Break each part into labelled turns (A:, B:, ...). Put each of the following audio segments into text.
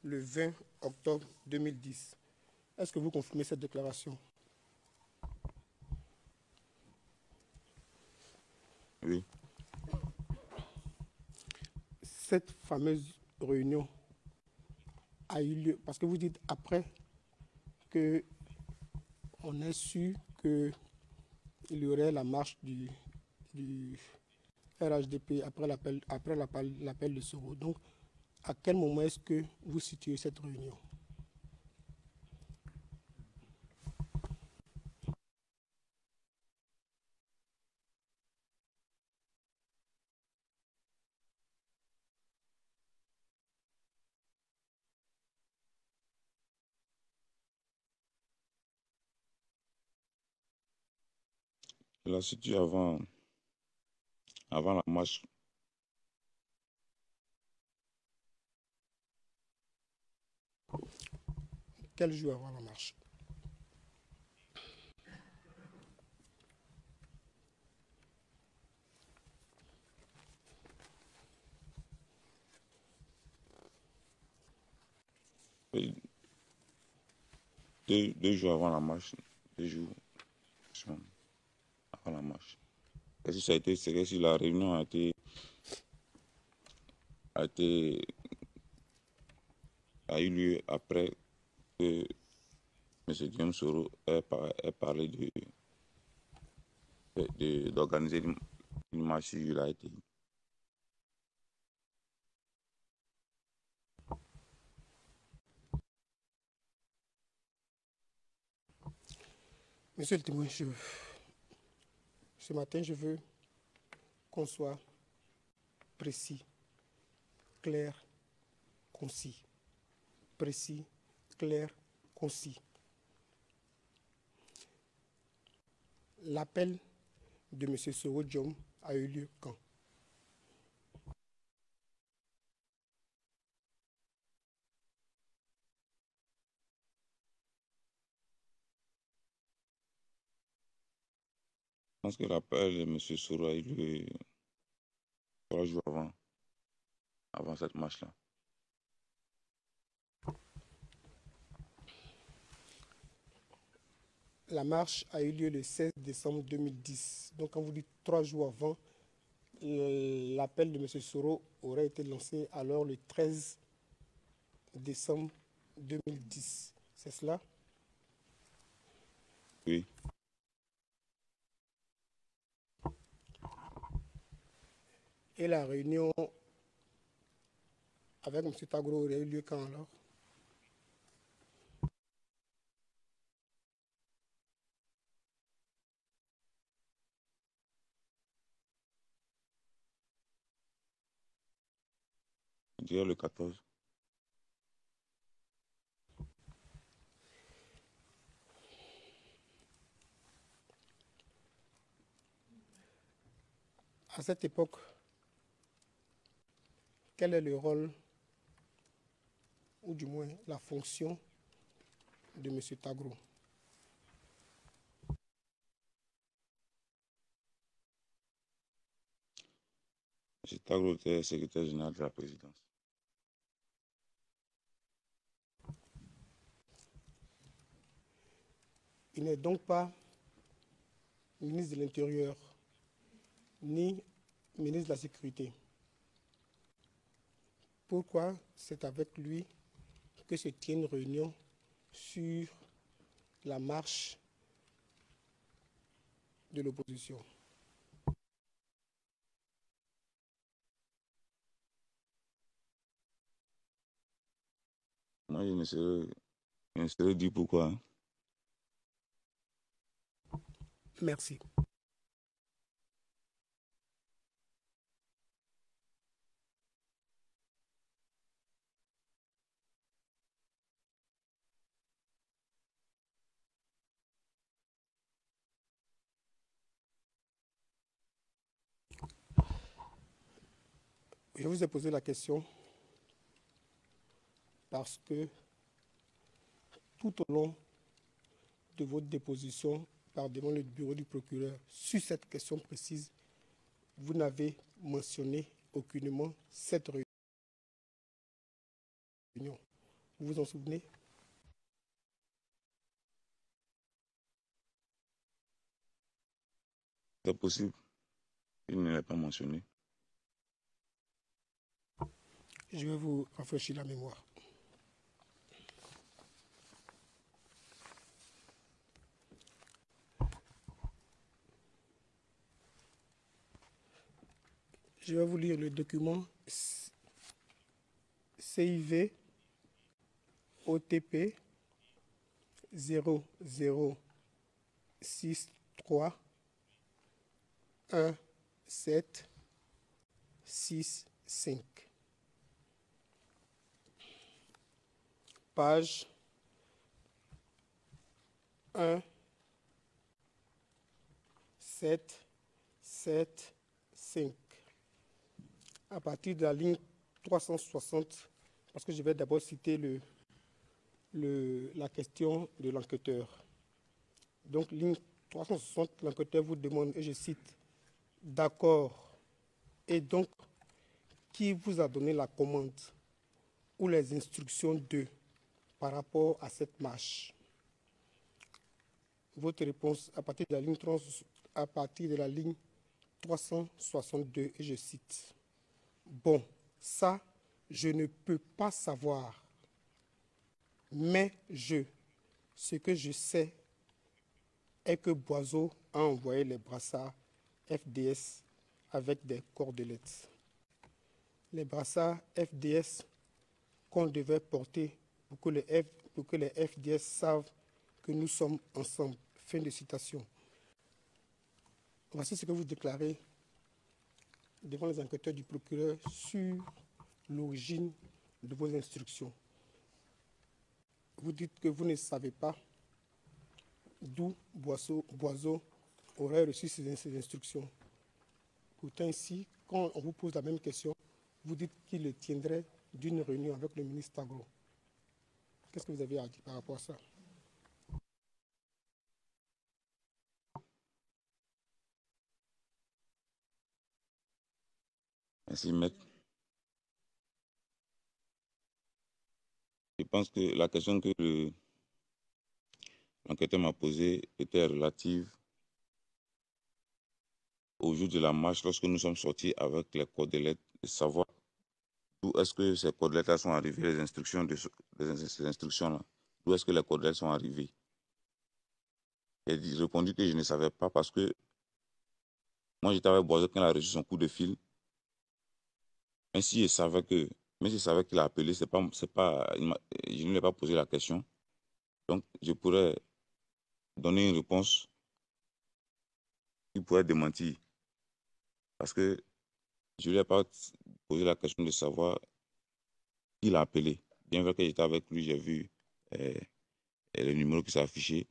A: le 20 octobre 2010. Est-ce que vous confirmez cette déclaration?
B: Oui.
A: Cette fameuse réunion a eu lieu, parce que vous dites après qu'on ait su qu'il y aurait la marche du RHDP après l'appel de Soro. Donc, à quel moment est-ce que vous situez cette réunion?
B: Je la situe avant la marche.
A: Quel jour avant la marche?
B: Et deux jours avant la marche. 2 jours avant la marche. Et si ça a été, c'est que si la réunion a eu lieu après que M. Guillaume Soro ait parlé d'organiser une marche sur l'AIT.
A: Monsieur le témoin, ce matin, je veux qu'on soit précis, clair, concis. Précis, clair, concis. L'appel de M. Soro Diom a eu lieu quand?
B: Je pense que l'appel de M. Soro a eu lieu 3 jours avant cette marche-là.
A: La marche a eu lieu le 16 décembre 2010. Donc, quand vous dites 3 jours avant, l'appel de M. Soro aurait été lancé alors le 13 décembre 2010. C'est cela?
B: Oui.
A: Et la réunion avec M. Tagro aurait eu lieu quand alors?
B: Je dirais le 14.
A: À cette époque, quel est le rôle, ou du moins la fonction de M. Tagro?
B: M. Tagro était secrétaire général de la présidence.
A: Il n'est donc pas ministre de l'Intérieur, ni ministre de la Sécurité. Pourquoi c'est avec lui que se tient une réunion sur la marche de l'opposition?
B: Moi, je ne saurais dire pourquoi.
A: Merci. Je vous ai posé la question parce que tout au long de votre déposition devant le bureau du procureur sur cette question précise, vous n'avez mentionné aucunement cette réunion. Vous vous en souvenez?
B: C'est possible. Il ne l'a pas mentionné.
A: Je vais vous rafraîchir la mémoire. Je vais vous lire le document CIV OTP 0063 1765. Page 1 7 7 5. À partir de la ligne 360, parce que je vais d'abord citer la question de l'enquêteur. Donc, ligne 360, l'enquêteur vous demande, et je cite, d'accord, et donc, qui vous a donné la commande ou les instructions de par rapport à cette marche? Votre réponse à partir de la ligne 362, et je cite, bon, ça, je ne peux pas savoir, mais ce que je sais est que Boiseau a envoyé les brassards FDS avec des cordelettes. Les brassards FDS qu'on devait porter pour que les FDS savent que nous sommes ensemble. Fin de citation. Voici ce que vous déclarez devant les enquêteurs du procureur sur l'origine de vos instructions. Vous dites que vous ne savez pas d'où Boiseau aurait reçu ces instructions. Pourtant, ici, quand on vous pose la même question, vous dites qu'il le tiendrait d'une réunion avec le ministre Agro. Qu'est-ce que vous avez à dire par rapport à ça?
B: Merci, maître. Je pense que la question que l'enquêteur m'a posée était relative au jour de la marche, lorsque nous sommes sortis avec les cordelettes, de savoir d'où est-ce que ces cordelettes sont arrivées, les instructions ces instructions-là, d'où est-ce que les cordelettes sont arrivées. J'ai répondu que je ne savais pas parce que moi, j'étais avec Boiseau quand il a reçu son coup de fil. Même si je savais qu'il a appelé, je ne lui ai pas posé la question. Donc, je pourrais donner une réponse qui pourrait démentir. Parce que je ne lui ai pas posé la question de savoir qui l'a appelé. Bien vrai que j'étais avec lui, j'ai vu le numéro qui s'est affiché.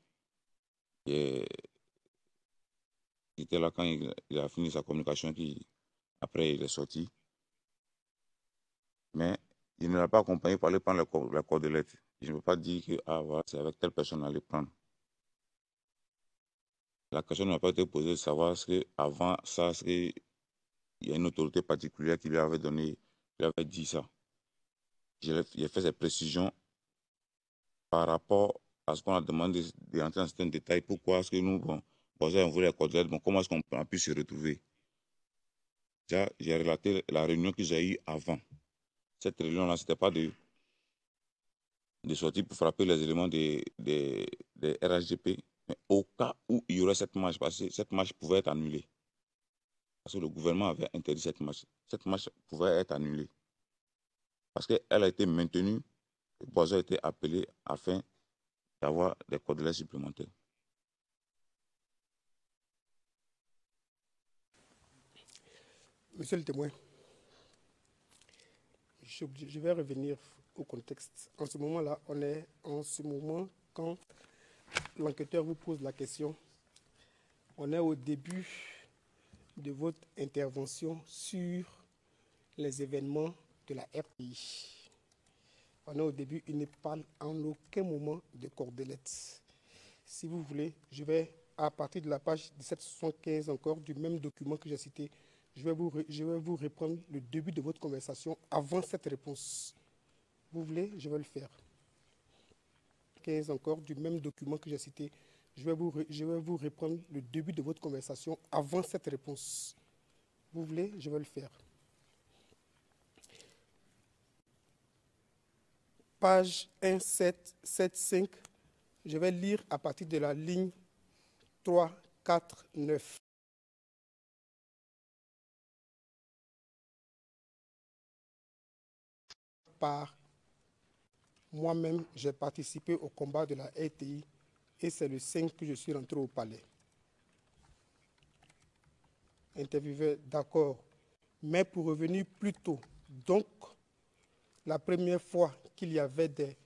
B: Il était là quand il a fini sa communication, après il est sorti. Mais il ne l'a pas accompagné pour aller prendre la cordelette. Je ne peux pas dire que voilà, c'est avec telle personne à aller prendre. La question ne m'a pas été posée de savoir ce qu'avant ça, il y a une autorité particulière qui lui avait dit ça. J'ai fait ces précisions par rapport à ce qu'on a demandé d'entrer dans certains détails. Pourquoi est-ce que nous, on voulait la cordelettes, comment est-ce qu'on a pu se retrouver? Déjà, j'ai relaté la réunion que j'ai eue avant. Cette réunion-là, ce n'était pas de sortir pour frapper les éléments des RHGP, mais au cas où il y aurait cette marche, parce que cette marche pouvait être annulée. Parce que le gouvernement avait interdit cette marche. Cette marche pouvait être annulée. Parce qu'elle a été maintenue, le Boiseau a été appelé afin d'avoir des cordelettes supplémentaires.
A: Monsieur le témoin, je vais revenir au contexte. En ce moment-là, on est en ce moment quand l'enquêteur vous pose la question. On est au début de votre intervention sur les événements de la RPI. On est au début, il ne parle en aucun moment de cordelettes. Si vous voulez, je vais, à partir de la page 1775 encore, du même document que j'ai cité, je vais vous reprendre le début de votre conversation avant cette réponse. Vous voulez, je vais le faire. 15 encore du même document que j'ai cité. Je vais vous reprendre le début de votre conversation avant cette réponse. Vous voulez? Je vais le faire. Page 1775. Je vais lire à partir de la ligne 3, 4, 9. Par moi-même, j'ai participé au combat de la RTI et c'est le 5 que je suis rentré au palais. Intervieweur, d'accord. Mais pour revenir plus tôt, donc, la première fois qu'il y avait des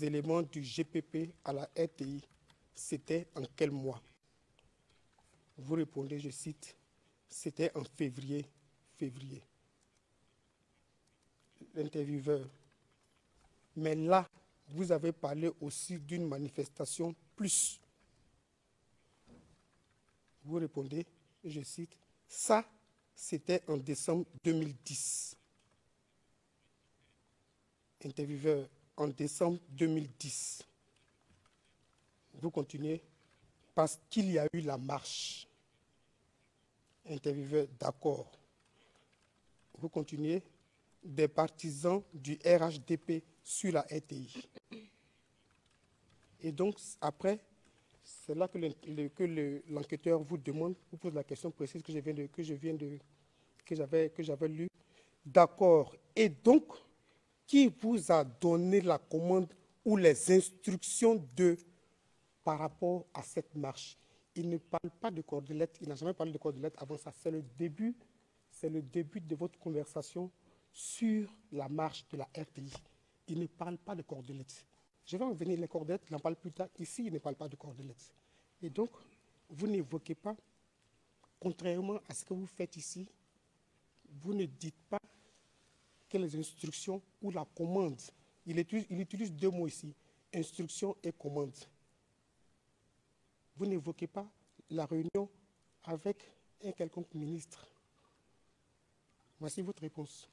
A: éléments du GPP à la RTI, c'était en quel mois? Vous répondez, je cite, c'était en février. L'intervieweur, mais là, vous avez parlé aussi d'une manifestation plus. Vous répondez, je cite, ça, c'était en décembre 2010. Intervieweur, en décembre 2010. Vous continuez, parce qu'il y a eu la marche. Intervieweur, d'accord. Vous continuez, des partisans du RHDP sur la RTI. Et donc, après, c'est là que l'enquêteur vous demande, vous pose la question précise que j'avais lue. D'accord. Et donc, qui vous a donné la commande ou les instructions par rapport à cette marche? Il ne parle pas de cordelettes, il n'a jamais parlé de cordelettes avant ça. C'est le début de votre conversation sur la marche de la RTI. Il ne parle pas de cordelettes. Je vais revenir les cordelettes, il en parle plus tard. Ici, il ne parle pas de cordelettes. Et donc, vous n'évoquez pas, contrairement à ce que vous faites ici, vous ne dites pas quelles instructions ou la commande. Il utilise deux mots ici, instruction et commande. Vous n'évoquez pas la réunion avec un quelconque ministre. Voici votre réponse.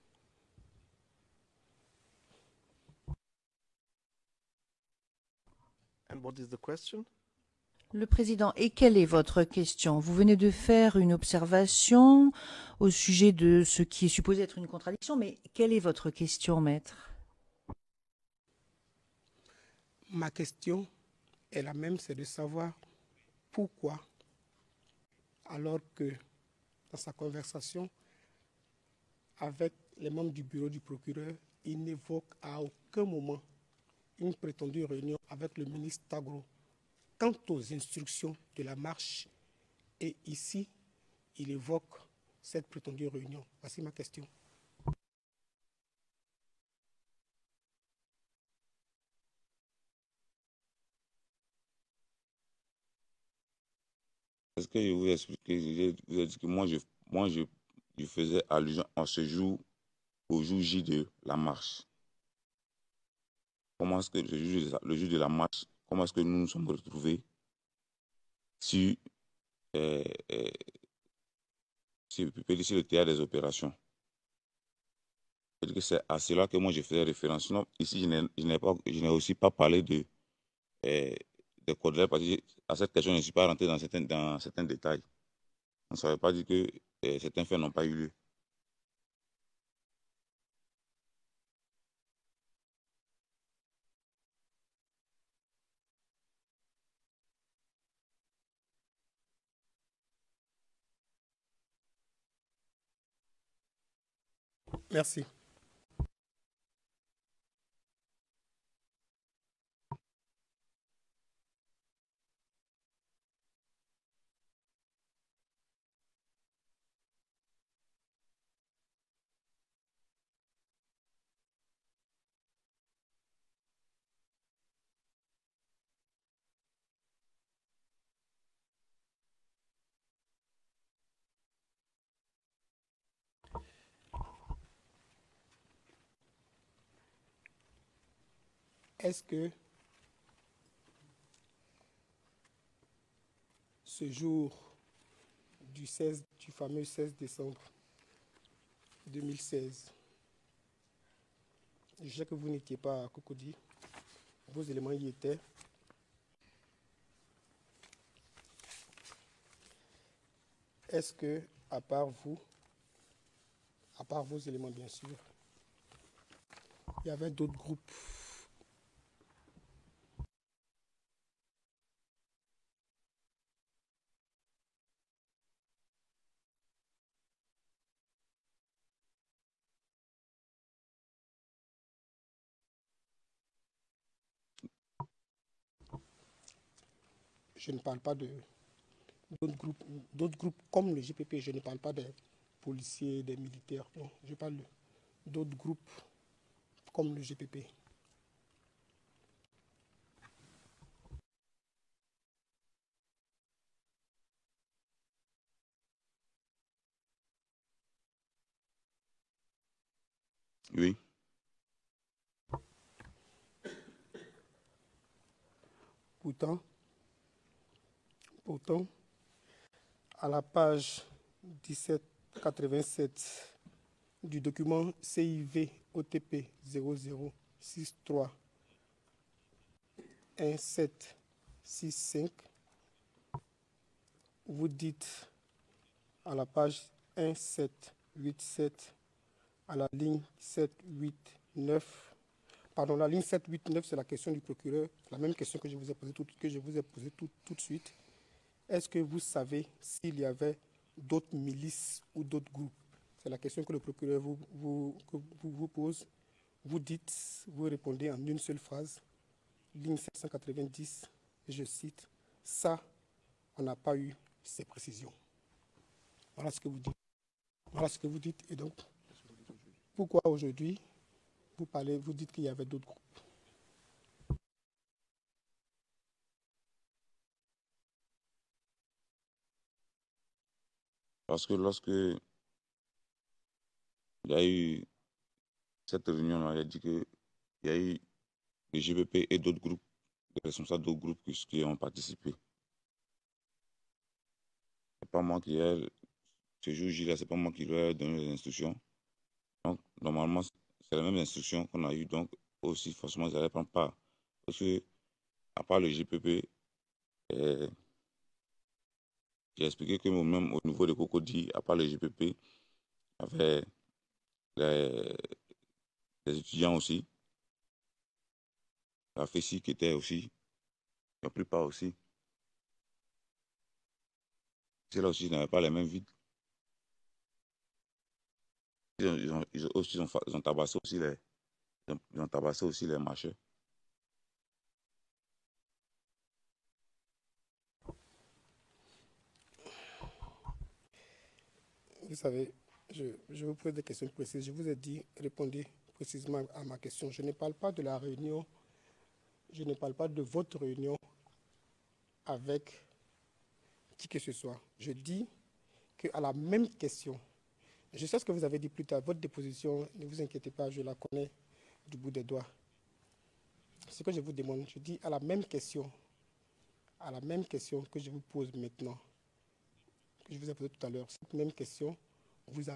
C: And what is the question?
D: Le président, et quelle est votre question? Vous venez de faire une observation au sujet de ce qui est supposé être une contradiction, mais quelle est votre question, maître?
A: Ma question est la même, c'est de savoir pourquoi, alors que dans sa conversation avec les membres du bureau du procureur, il n'évoque à aucun moment une prétendue réunion avec le ministre Tagro quant aux instructions de la marche. Et ici, il évoque cette prétendue réunion. Voici ma question.
B: Est-ce que je vous explique? Je vous ai dit que je faisais allusion à ce jour, au jour J de la marche. Comment est-ce que le jour de la marche, comment est-ce que nous nous sommes retrouvés sur, euh, euh, sur le théâtre des opérations? C'est à cela que moi je faisais référence. Sinon, ici, je n'ai aussi pas parlé de cordelettes parce que à cette question, je ne suis pas rentré dans certains détails. On ne savait pas dire que certains faits n'ont pas eu lieu.
A: Merci. Est-ce que ce jour du fameux 16 décembre 2016, je sais que vous n'étiez pas à Cocody, vos éléments y étaient, est-ce que, à part vos éléments bien sûr, il y avait d'autres groupes? Je ne parle pas de d'autres groupes comme le GPP, je ne parle pas des policiers, des militaires, non, je parle d'autres groupes comme le GPP.
B: Oui.
A: Pourtant, à la page 1787 du document CIV OTP 00631765, vous dites à la page 1787 à la ligne 789, pardon, la ligne 789, c'est la question du procureur, la même question que je vous ai posée tout de suite. Est-ce que vous savez s'il y avait d'autres milices ou d'autres groupes? C'est la question que le procureur vous pose. Vous répondez en une seule phrase, ligne 790, et je cite, ça, on n'a pas eu ces précisions. Voilà ce que vous dites. Voilà ce que vous dites. Et donc, pourquoi aujourd'hui, vous dites qu'il y avait d'autres groupes?
B: Parce que lorsque il y a eu cette réunion-là, il a dit qu'il y a eu le GPP et d'autres groupes, des responsables d'autres groupes qui ont participé. C'est pas moi qui ai, ce jour-là, c'est pas moi qui lui ai donné les instructions. Donc, normalement, c'est la même instruction qu'on a eue. Donc, aussi, forcément, ils allaient prendre part. Parce que, à part le GPP, j'ai expliqué que même au niveau de Cocody, à part le GPP, il y avait les étudiants aussi, la FESI qui était aussi, la plupart aussi. C'est là aussi, ils n'avaient pas les mêmes vides. Ils ont tabassé aussi ils ont tabassé aussi les marchés.
A: Vous savez, je vous pose des questions précises. Je vous ai dit, répondez précisément à ma question. Je ne parle pas de la réunion, je ne parle pas de votre réunion avec qui que ce soit. Je dis qu'à la même question, je sais ce que vous avez dit plus tard, votre déposition, ne vous inquiétez pas, je la connais du bout des doigts. Ce que je vous demande, je dis à la même question que je vous pose maintenant, que je vous ai posée tout à l'heure, cette même question vous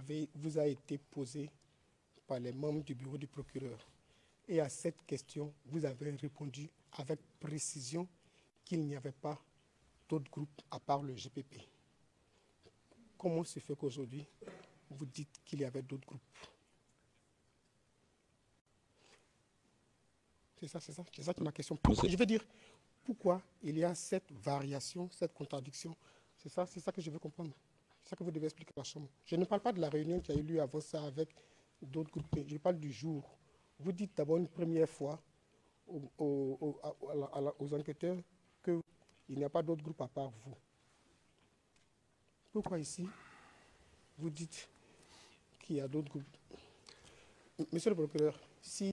A: a été posée par les membres du bureau du procureur. Et à cette question, vous avez répondu avec précision qu'il n'y avait pas d'autres groupes à part le GPP. Comment se fait qu'aujourd'hui, vous dites qu'il y avait d'autres groupes? C'est ça qui est ma question. Je veux dire, pourquoi il y a cette variation, cette contradiction? C'est ça que je veux comprendre. C'est ça que vous devez expliquer à la Chambre. Je ne parle pas de la réunion qui a eu lieu avant ça avec d'autres groupes. Je parle du jour. Vous dites d'abord une première fois aux enquêteurs qu'il n'y a pas d'autres groupes à part vous. Pourquoi ici, vous dites qu'il y a d'autres groupes? Monsieur le procureur, si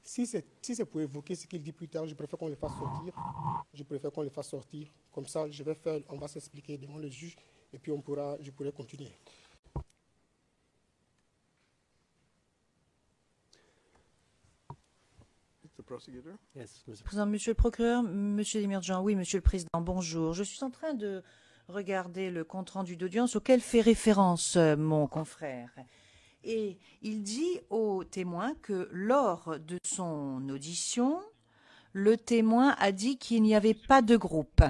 A: c'est pour évoquer ce qu'il dit plus tard, je préfère qu'on les fasse sortir. Comme ça, on va s'expliquer devant le juge et puis je pourrai continuer.
D: Président, Monsieur le procureur, Monsieur Demirjian, oui, Monsieur le Président, bonjour. Je suis en train de regarder le compte-rendu d'audience auquel fait référence mon confrère. Et il dit au témoin que lors de son audition, le témoin a dit qu'il n'y avait pas de groupe.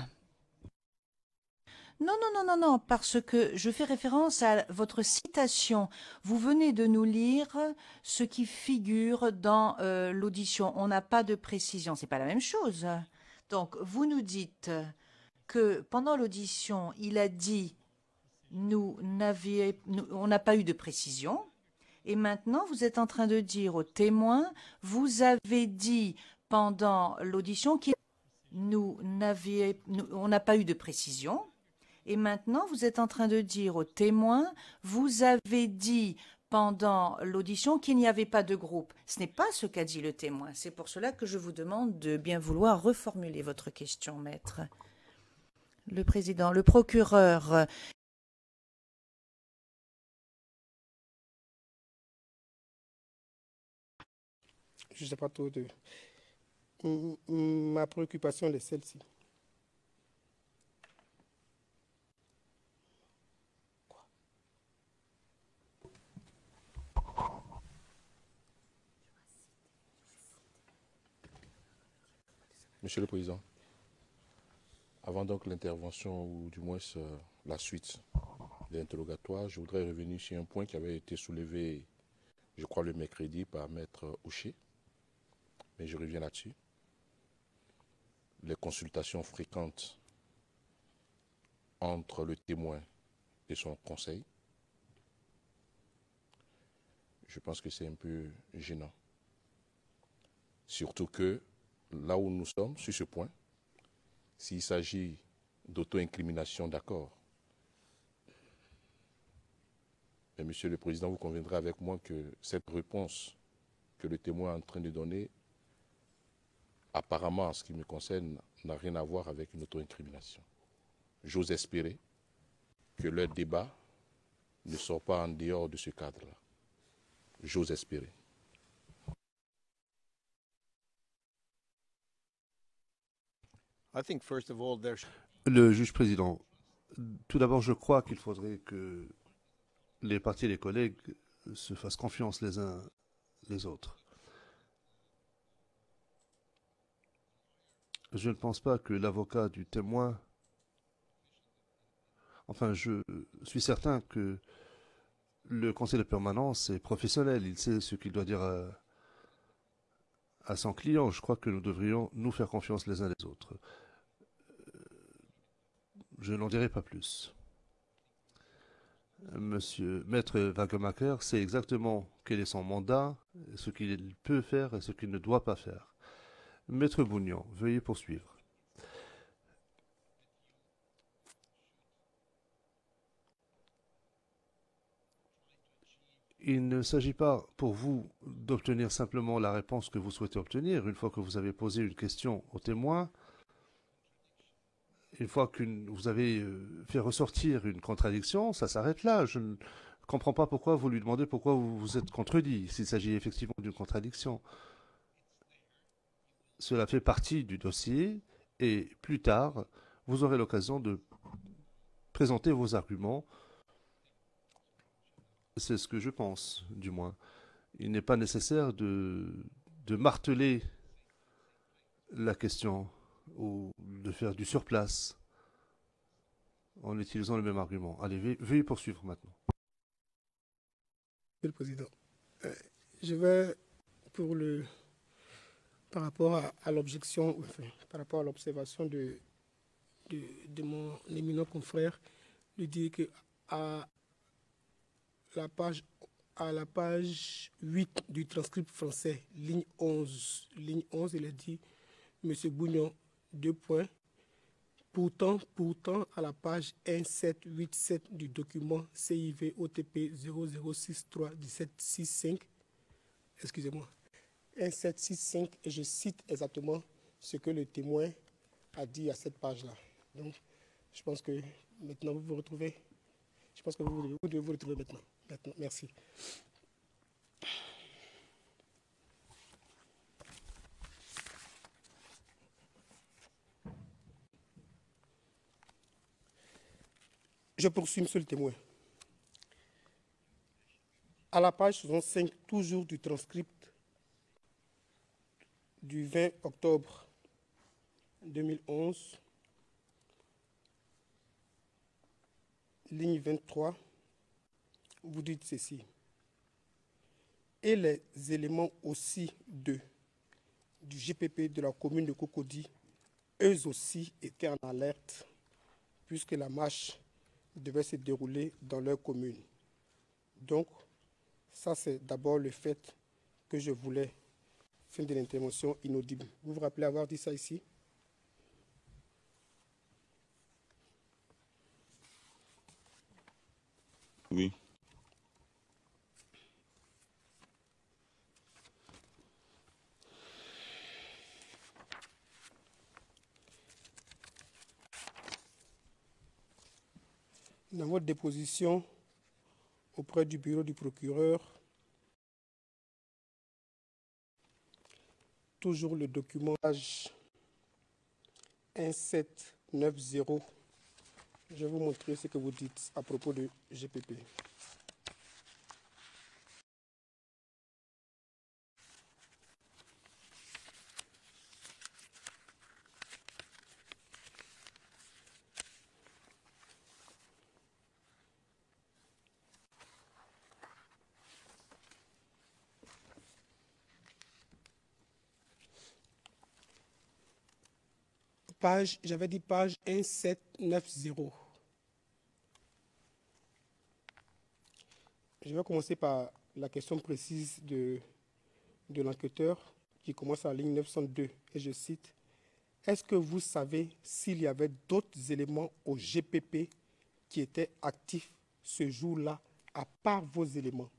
D: Non, non, non, non, non, parce que je fais référence à votre citation. Vous venez de nous lire ce qui figure dans l'audition. On n'a pas de précision. C'est pas la même chose. Donc, vous nous dites que pendant l'audition, il a dit on n'a pas eu de précision. Et maintenant, vous êtes en train de dire aux témoins, vous avez dit pendant l'audition on n'a pas eu de précision. Et maintenant, vous êtes en train de dire aux témoins, vous avez dit pendant l'audition qu'il n'y avait pas de groupe. Ce n'est pas ce qu'a dit le témoin. C'est pour cela que je vous demande de bien vouloir reformuler votre question, maître. Le président, le procureur.
A: Je ne sais pas trop de... Ma préoccupation est celle-ci.
C: Monsieur le Président, avant donc l'intervention, ou du moins la suite de l'interrogatoire, je voudrais revenir sur un point qui avait été soulevé, je crois, le mercredi par Maître Ouché, mais je reviens là-dessus. Les consultations fréquentes entre le témoin et son conseil, je pense que c'est un peu gênant. Surtout que, là où nous sommes, sur ce point, s'il s'agit d'auto-incrimination, d'accord. Mais Monsieur le Président, vous conviendrez avec moi que cette réponse que le témoin est en train de donner, apparemment, en ce qui me concerne, n'a rien à voir avec une auto-incrimination. J'ose espérer que leur débat ne sort pas en dehors de ce cadre-là. J'ose espérer.
E: Le juge président, tout d'abord, je crois qu'il faudrait que les parties et les collègues se fassent confiance les uns les autres. Je ne pense pas que l'avocat du témoin... Enfin, je suis certain que le conseil de permanence est professionnel. Il sait ce qu'il doit dire à son client. Je crois que nous devrions nous faire confiance les uns les autres. Je n'en dirai pas plus. Monsieur Maître Wagemacher sait exactement quel est son mandat, ce qu'il peut faire et ce qu'il ne doit pas faire. Maître Bougnan, veuillez poursuivre. Il ne s'agit pas pour vous d'obtenir simplement la réponse que vous souhaitez obtenir. Une fois que vous avez posé une question au témoin, une fois que vous avez fait ressortir une contradiction, ça s'arrête là. Je ne comprends pas pourquoi vous lui demandez pourquoi vous vous êtes contredit, s'il s'agit effectivement d'une contradiction. Cela fait partie du dossier et plus tard, vous aurez l'occasion de présenter vos arguments. C'est ce que je pense, du moins. Il n'est pas nécessaire de marteler la question ou de faire du surplace en utilisant le même argument. Allez, veuillez poursuivre maintenant.
A: Monsieur le Président, je vais, par rapport à l'objection, enfin, par rapport à l'observation de mon éminent confrère, lui dire que à la page 8 du transcript français, ligne 11, il a dit, Monsieur Bougnon, 2 points. Pourtant, à la page 1787 du document CIV OTP 00631765, excusez-moi, 1765, et je cite exactement ce que le témoin a dit à cette page-là. Donc, je pense que maintenant vous vous retrouvez. Je pense que vous devez vous retrouver maintenant. Merci. Je poursuis, monsieur le témoin. À la page 65, toujours du transcript du 20 octobre 2011, ligne 23, vous dites ceci. Et les éléments aussi du GPP de la commune de Cocody, eux aussi étaient en alerte, puisque la marche devait se dérouler dans leur commune. Donc, ça c'est d'abord le fait que je voulais. Fin de l'intervention inaudible. Vous vous rappelez avoir dit ça ici?
B: Oui.
A: Dans votre déposition auprès du bureau du procureur, toujours le document page 1790. Je vais vous montrer ce que vous dites à propos de GPP. J'avais dit page 1790. Je vais commencer par la question précise de l'enquêteur qui commence à la ligne 902 et je cite: est-ce que vous savez s'il y avait d'autres éléments au GPP qui étaient actifs ce jour-là à part vos éléments?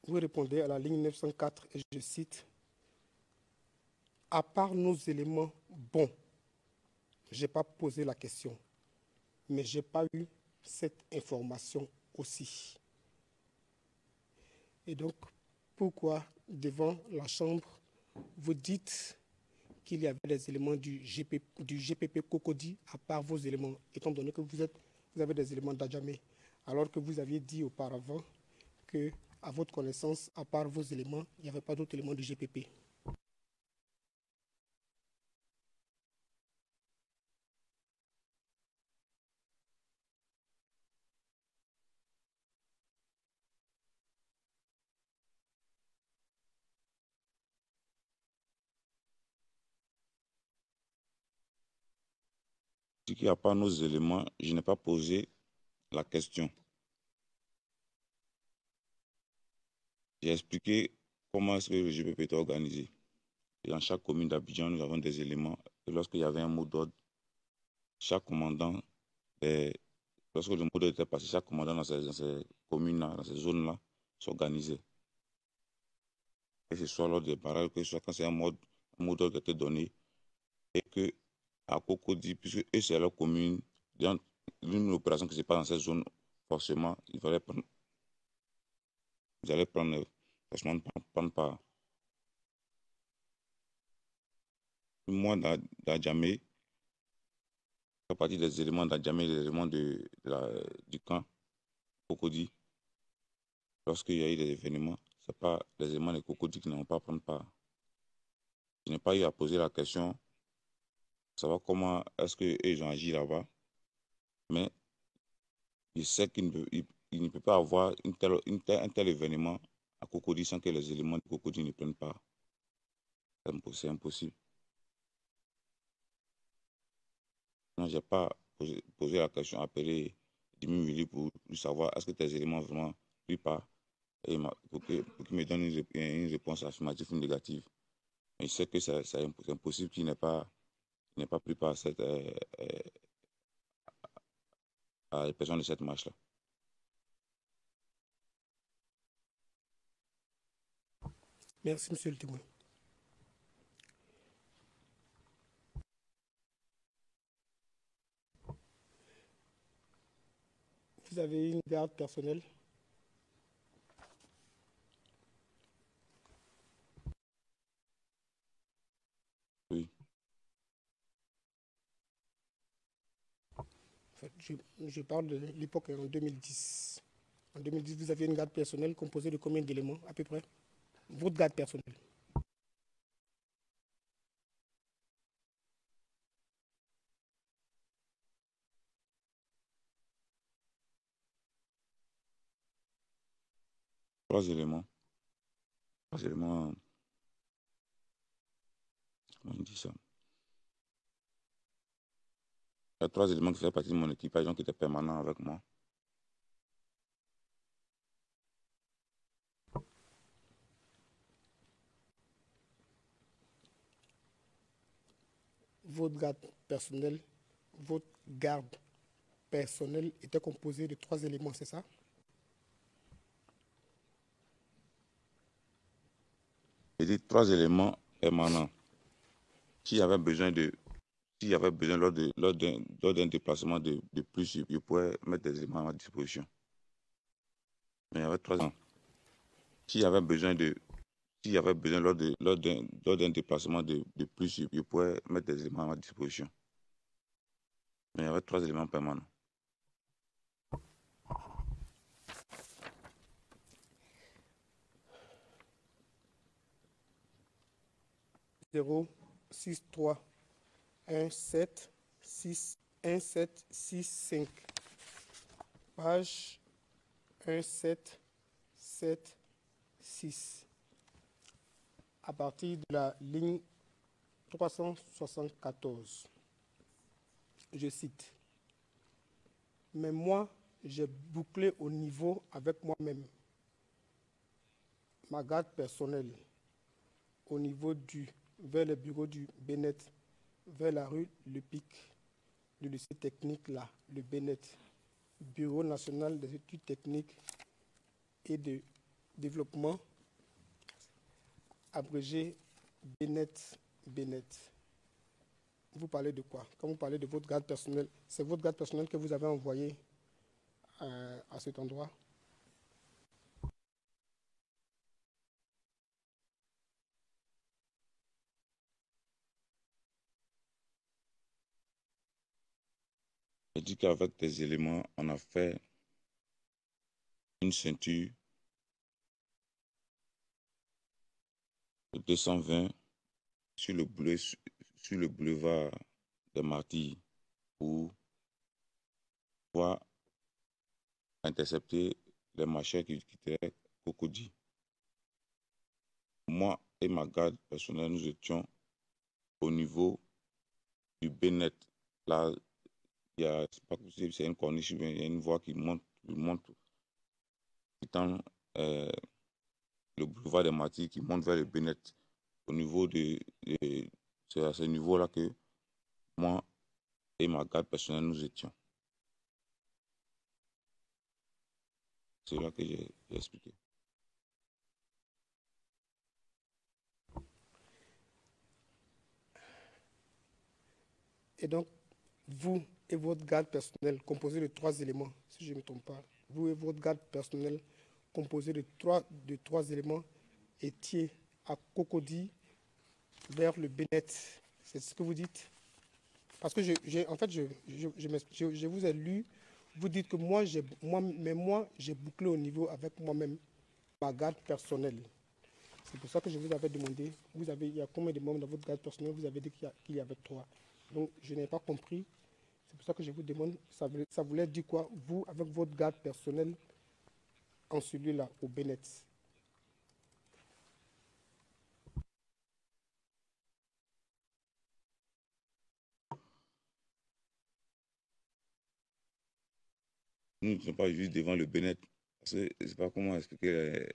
A: Vous répondez à la ligne 904 et je cite: à part nos éléments, bon, je n'ai pas posé la question, mais je n'ai pas eu cette information aussi. Et donc, pourquoi, devant la Chambre, vous dites qu'il y avait des éléments du GPP Cocody à part vos éléments, étant donné que vous avez des éléments d'Adjamé, alors que vous aviez dit auparavant que, à votre connaissance, à part vos éléments, il n'y avait pas d'autres éléments du GPP.
B: Ce qui n'a pas nos éléments, je n'ai pas posé la question. J'ai expliqué comment est-ce que le GPP est organisé. Et dans chaque commune d'Abidjan, nous avons des éléments. Et lorsqu'il y avait un mot d'ordre, chaque commandant, lorsque le mot d'ordre était passé, chaque commandant dans ces communes-là, dans ces zones-là, s'organisait. Que ce soit lors des barrages, que ce soit quand c'est un mot d'ordre qui était donné, et que à Cocody, puisque eux, c'est leur commune, dans l'une opération qui se passe dans cette zone, forcément, vous allez forcément prendre part. Moi, d'Adjamé, à partir des éléments d'Adjamé, des éléments du camp Cocody, lorsqu'il y a eu des événements, ce n'est pas les éléments de Cocody qui n'ont pas prendre part. Je n'ai pas eu à poser la question, savoir comment est-ce qu'ils ont agi là-bas, mais je sais qu'il ne peut pas avoir un tel événement à Cocody sans que les éléments de Cocody ne prennent part. C'est impossible. Non, je n'ai pas posé la question, appelé Dimi Willy pour savoir est-ce que tes éléments vraiment pris part et pour qu'il me donne une réponse affirmative ou négative. Mais je sais que c'est impossible qu'il n'ait pas pris part à la personne de cette marche-là.
A: Merci, monsieur le témoin. Vous avez une garde personnelle?
B: Oui.
A: En fait, je parle de l'époque en 2010. En 2010, vous aviez une garde personnelle composée de combien d'éléments à peu près? Votre garde personnelle?
B: Trois éléments. Trois éléments. Comment on dit ça? Il y a trois éléments qui faisaient partie de mon équipage, donc qui étaient permanents avec moi.
A: Votre garde personnelle était composée de trois éléments, c'est ça?
B: J'ai dit trois éléments permanents. S'il y avait besoin lors d'un déplacement de plus, je pourrais mettre des éléments à ma disposition. Mais il y avait trois éléments. S'il y avait besoin lors d'un déplacement de plus, je pourrais mettre des éléments à ma disposition. Mais il y avait trois éléments permanents.
A: Zéro, 6, 3, 1, 7, 6, 1, 7, 6, 5. Page 1, 7, 7, 6. À partir de la ligne 374. Je cite. Mais moi, j'ai bouclé au niveau avec moi-même. Ma garde personnelle au niveau vers le bureau du Bennett, vers la rue Le Pic, le lycée technique là, le Bennett, Bureau national des études techniques et de développement, abrégé Bennett. Vous parlez de quoi? Quand vous parlez de votre garde personnelle, c'est votre garde personnelle que vous avez envoyé à cet endroit?
B: J'ai dit qu'avec des éléments, on a fait une ceinture de 220 sur le boulevard des Martyrs pour pouvoir intercepter les marchés qui quittaient Cocody. Moi et ma garde personnelle, nous étions au niveau du Bennett. Là, c'est une corniche, il y a une voie qui monte quittant le boulevard des Martyrs, qui monte vers le Bennett. Au niveau c'est à ce niveau-là que moi et ma garde personnelle, nous étions. C'est là que j'ai expliqué.
A: Et donc, vous et votre garde personnelle, composé de trois éléments, si je ne me trompe pas, vous et votre garde personnelle, composé de trois éléments, étiez à Cocody vers le Bennett. C'est ce que vous dites? Parce que je vous ai lu, vous dites que moi, j'ai bouclé au niveau avec moi-même, ma garde personnelle. C'est pour ça que je vous avais demandé, il y a combien de membres dans votre garde personnelle? Vous avez dit qu'il y avait trois. Donc, je n'ai pas compris. C'est pour ça que je vous demande, ça voulait dire quoi, vous, avec votre garde personnelle, en celui-là, au Bennett?
B: Nous ne sommes pas juste devant le Bennett. Je ne sais pas comment expliquer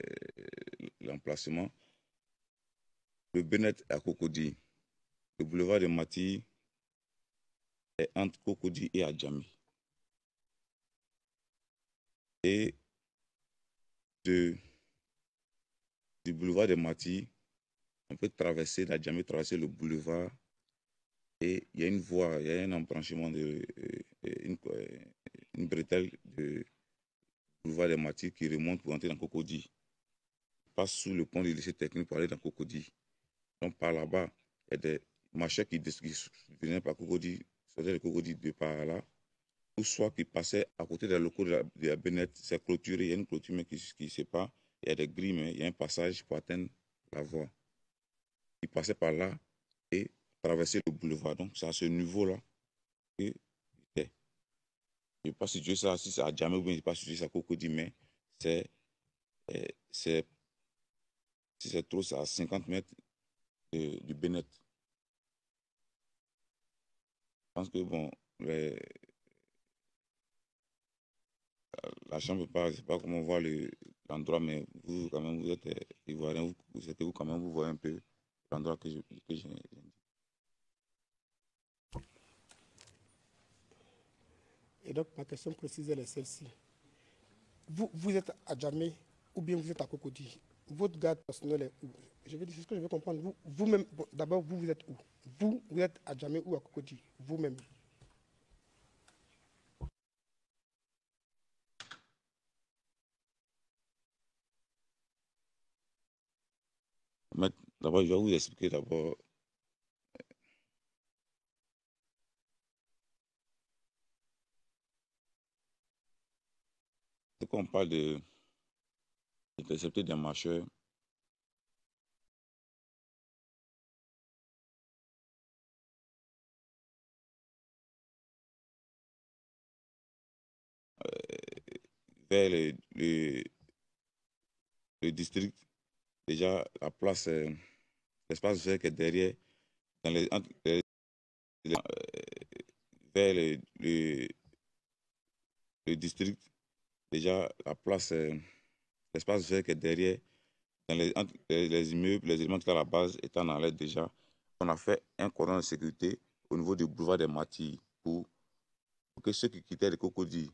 B: l'emplacement. Le Bennett est à Cocody. Le boulevard des Martyrs est entre Cocody et Adjamé. Et du boulevard des Martyrs, on peut traverser l'Adjamé, traverser le boulevard, et il y a une voie, il y a un embranchement, une bretelle de boulevard des Martyrs qui remonte pour entrer dans Cocody. Passe sous le pont du lycée technique pour aller dans Cocody. Donc par là-bas, il y a des marchés qui venaient par Cocody, sortaient de Cocody de par là, ou soit qui passaient à côté des locaux de la Bennett. C'est clôturé, il y a une clôture mais qui sépare, il y a des grilles, mais il y a un passage pour atteindre la voie. Ils passaient par là et traversaient le boulevard. Donc c'est à ce niveau-là que je ne vais pas situer ça, si c'est à Djamé ou bien je ne vais pas situer ça à Cocody, mais c'est Si c'est trop, c'est à 50 mètres du Bénet. Je pense que bon, la chambre, je ne sais pas comment on voit l'endroit, mais vous, quand même, vous êtes ivoirien, vous, quand même, vous voyez un peu l'endroit que j'ai dit.
A: Et donc, ma question précise, elle est celle-ci. Vous êtes à Djamé ou bien vous êtes à Cocody? Votre garde personnel est où? Je vais dire ce que je veux comprendre. Vous-même, bon, d'abord, vous êtes où? Vous êtes à Djamé ou à Cocody? Vous-même.
B: D'abord, je vais vous expliquer d'abord. Quand on parle d'intercepter des marcheurs, vers le district, déjà la place, l'espace vert qui est derrière, dans vers le district, déjà la place, l'espace vert qui est derrière, entre les immeubles, les éléments qui sont à la base étant en l'air déjà, on a fait un cordon de sécurité au niveau du boulevard des Matilles pour que ceux qui quittaient le Cocody,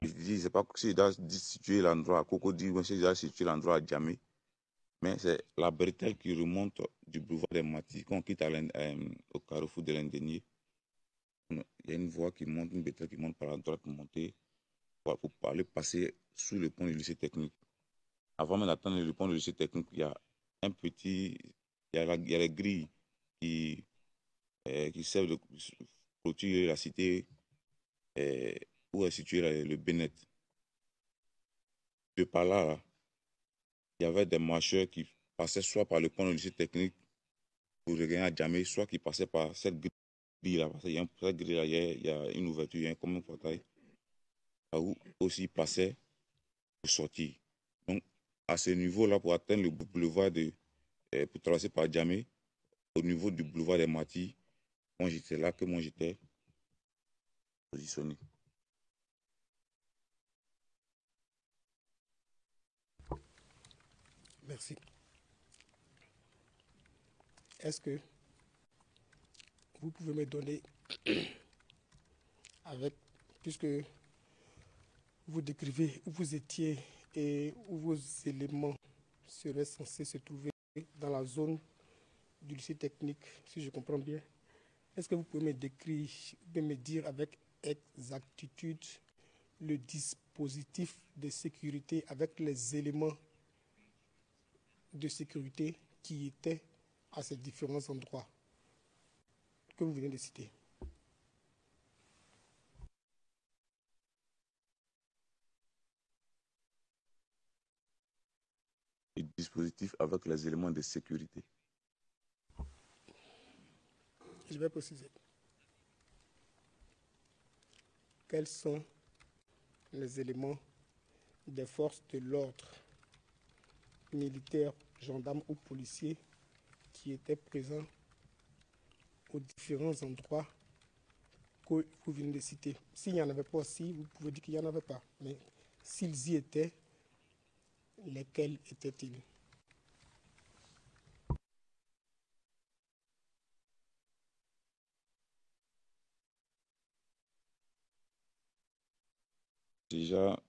B: je ne sais pas si je dois situer l'endroit à Cocody ou si je dois situer l'endroit à Djamé, mais c'est la bretelle qui remonte du boulevard des Matilles. Quand on quitte au carrefour de l'Indénier, il y a une voie qui monte, une bretelle qui monte par la droite pour monter, pour aller passer sous le pont du lycée technique. Avant même d'atteindre le pont du lycée technique, il y a il y a les grilles qui servent de clôturer la cité où est situé le Bénet. De par là, il y avait des marcheurs qui passaient soit par le pont du lycée technique pour revenir à Djamé, soit qui passaient par cette grille-là. Parce qu'il y a cette grille-là, il y a une ouverture, il y a comme un portail, où aussi ils passaient pour sortir. Donc, à ce niveau-là, pour atteindre le boulevard pour traverser par Djamé, au niveau du boulevard des Matilles, c'est là que moi j'étais positionné.
A: Merci. Est-ce que vous pouvez me donner, puisque vous décrivez où vous étiez et où vos éléments seraient censés se trouver dans la zone du lycée technique, si je comprends bien, est-ce que vous pouvez me décrire, me dire avec exactitude le dispositif de sécurité avec les éléments de sécurité qui étaient à ces différents endroits que vous venez de citer?
B: Le dispositif avec les éléments de sécurité.
A: Je vais préciser. Quels sont les éléments des forces de l'ordre, militaires, gendarmes ou policiers, qui étaient présents aux différents endroits que vous venez de citer? S'il n'y en avait pas aussi, vous pouvez dire qu'il n'y en avait pas. Mais s'ils y étaient, lesquels étaient-ils?
B: Déjà,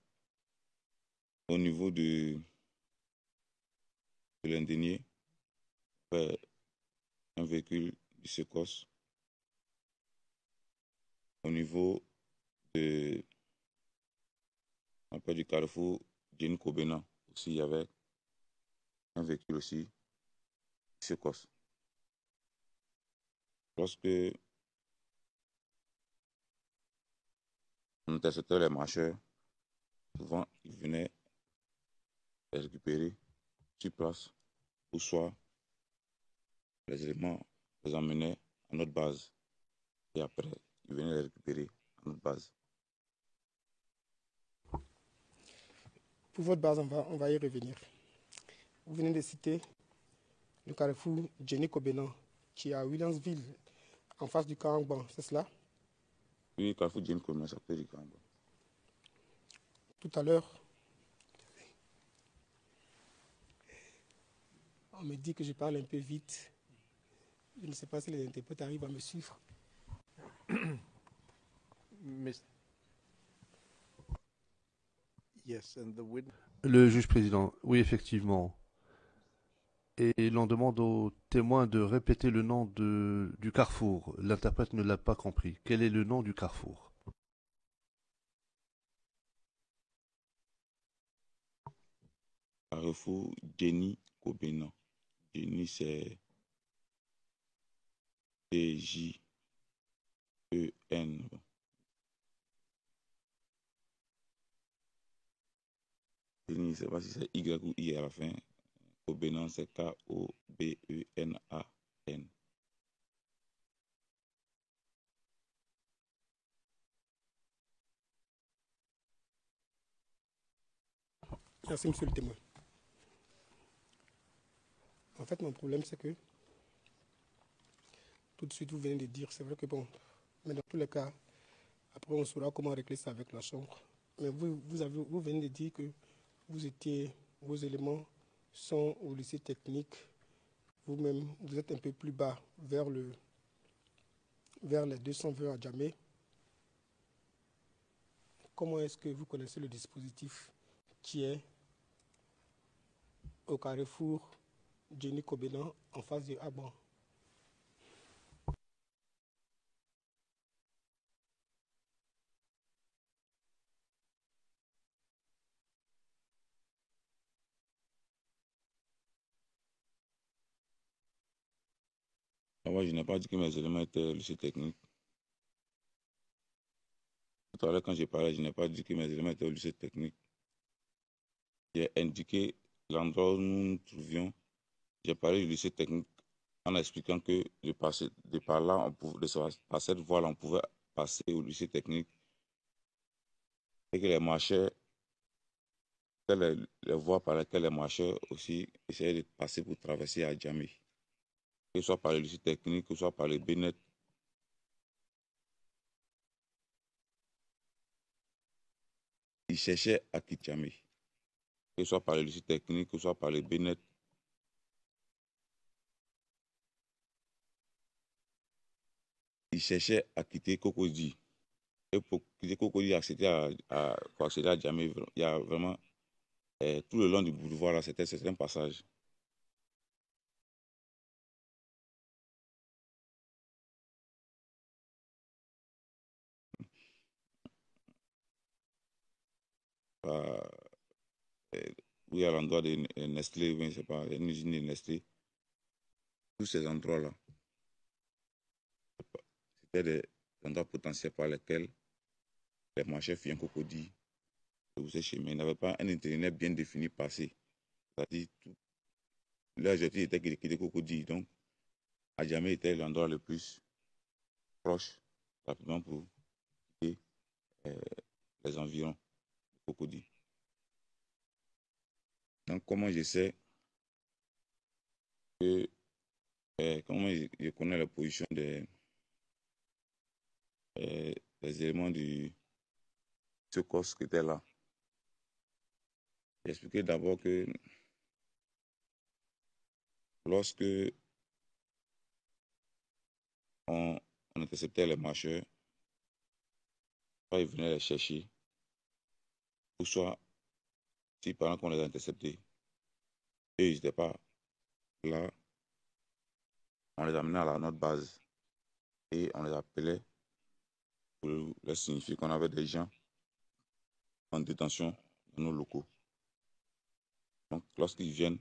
B: au niveau de l'Indénier, un véhicule du SECOS. Au niveau de, du carrefour Jean Kobena, aussi, il y avait un véhicule aussi du SECOS. Lorsque on interceptait les marcheurs, souvent, ils venaient les récupérer sur place, ou soit les éléments les emmenaient à notre base. Et après, ils venaient les récupérer à notre base.
A: Pour votre base, on va y revenir. Vous venez de citer le carrefour Jenny Kobenan, qui est à Williamsville, en face du Karangban, c'est cela?
B: Oui, Carrefour Jane Coleman, ça peut dire quand même.
A: Tout à l'heure, on me dit que je parle un peu vite. Je ne sais pas si les interprètes arrivent à me suivre.
E: Le juge président, oui, effectivement. Et l'on demande aux témoins de répéter le nom du carrefour. L'interprète ne l'a pas compris. Quel est le nom du carrefour?
B: Carrefour Jenny Kobenan. Jenny, c'est T-J-E-N. Jenny, je ne sais pas si c'est Y ou I à la fin. Kobenan, c'est K-O-B-E-N-A-N.
A: Merci, monsieur le témoin. En fait, mon problème, c'est que tout de suite, vous venez de dire, c'est vrai que bon, mais dans tous les cas, après, on saura comment régler ça avec la chambre. Mais vous venez de dire que vos éléments sont au lycée technique. Vous-même, vous êtes un peu plus bas vers les 220 à Djamé. Comment est-ce que vous connaissez le dispositif qui est au carrefour Jenny Kobenan en face de Aban?
B: Moi, je n'ai pas dit que mes éléments étaient au lycée technique. Tout à l'heure, quand j'ai parlé, je n'ai pas dit que mes éléments étaient au lycée technique. J'ai indiqué l'endroit où nous nous trouvions. J'ai parlé du lycée technique en expliquant que de par là, par cette voie-là, on pouvait passer au lycée technique et que les marcheurs, les voies par lesquelles les marcheurs aussi essayaient de passer pour traverser à Djamé, que ce soit par le lycée technique, que ce soit par le Bénet. Ils cherchaient à quitter Djamé, que ce soit par le lycée technique, que ce soit par le Bénet. Ils cherchaient à quitter Cocody. Et pour quitter Cocody, pour accéder à Djamé, il y a vraiment tout le long du boulevard, là, c'était un passage. Oui, à l'endroit de Nestlé, oui, c'est pas une usine de Nestlé. Tous ces endroits-là, c'était des endroits potentiels par lesquels les marchés viennent Cocody, ces chemins. Ils n'avaient pas un itinéraire bien défini passé. C'est-à-dire, l'objectif était de quitter Cocody. Donc, Adjamé était l'endroit le plus proche, rapidement, pour quitter les environs de Cocody. Donc, comment je sais que, comment je connais la position des éléments du SECOS qui étaient là? J'ai expliqué d'abord que lorsque on interceptait les marcheurs, soit ils venaient les chercher, ou soit, si pendant qu'on les a interceptés, eux, ils n'étaient pas là, on les amenait à notre base et on les appelait pour leur signifier qu'on avait des gens en détention dans nos locaux. Donc, lorsqu'ils viennent,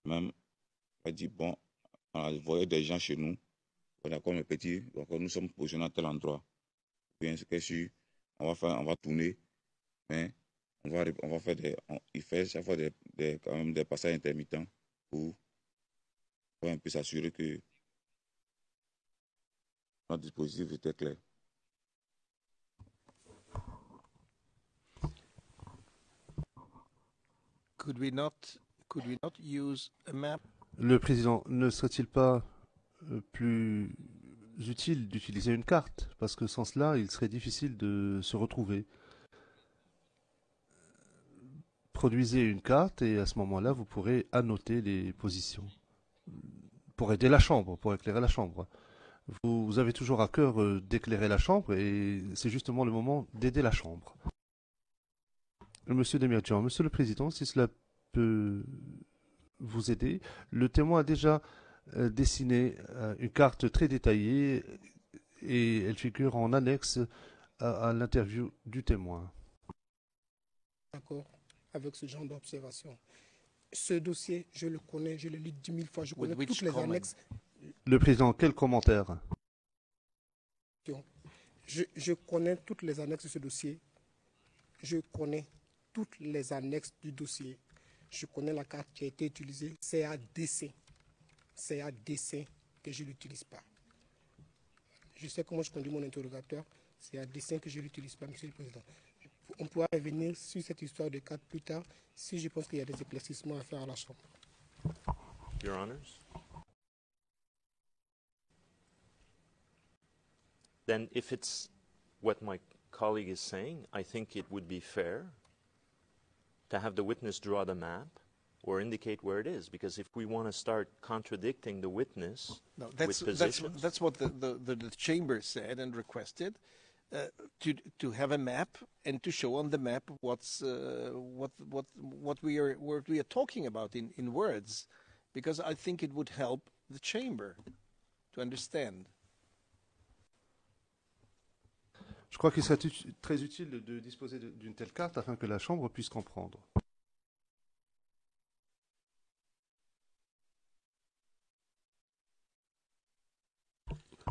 B: même, on dit, bon, on a envoyé des gens chez nous, d'accord, mes petits, d'accord, nous sommes positionnés à tel endroit. Bien, c'est que si on va tourner, mais on va faire il fait chaque fois quand même des passages intermittents pour un peu s'assurer que notre dispositif était clair.
F: Could we not use a map?
E: Le président, ne serait-il pas plus utile d'utiliser une carte? Parce que sans cela, il serait difficile de se retrouver. Produisez une carte et à ce moment-là, vous pourrez annoter les positions pour aider la chambre, pour éclairer la chambre. Vous avez toujours à cœur d'éclairer la chambre et c'est justement le moment d'aider la chambre. Monsieur Demirjian, Monsieur le Président, si cela peut vous aider, le témoin a déjà dessiné une carte très détaillée et elle figure en annexe à l'interview du témoin.
A: D'accord avec ce genre d'observation. Ce dossier, je le connais, je l'ai lu 10 000 fois, je connais toutes les annexes.
E: Le Président, quel commentaire?
A: Je connais toutes les annexes de ce dossier. Je connais toutes les annexes du dossier. Je connais la carte qui a été utilisée. C'est à dessein. C'est à dessein que je ne l'utilise pas. Je sais comment je conduis mon interrogateur. C'est à dessein que je ne l'utilise pas, Monsieur le Président. On pourra revenir sur cette histoire de carte plus tard si je pense qu'il y a des éclaircissements à faire à la Chambre.
G: Your Honors. Then if it's what my colleague is saying, I think it would be fair to have the witness draw the map or indicate where it is, because if we want to start contradicting the witness with positions...
F: That's what the chamber said and requested, to have a map and to show on the map what we are talking about in words, because I think it would help the chamber to understand.
E: Je crois qu'il serait très utile de disposer d'une telle carte afin que la Chambre puisse comprendre.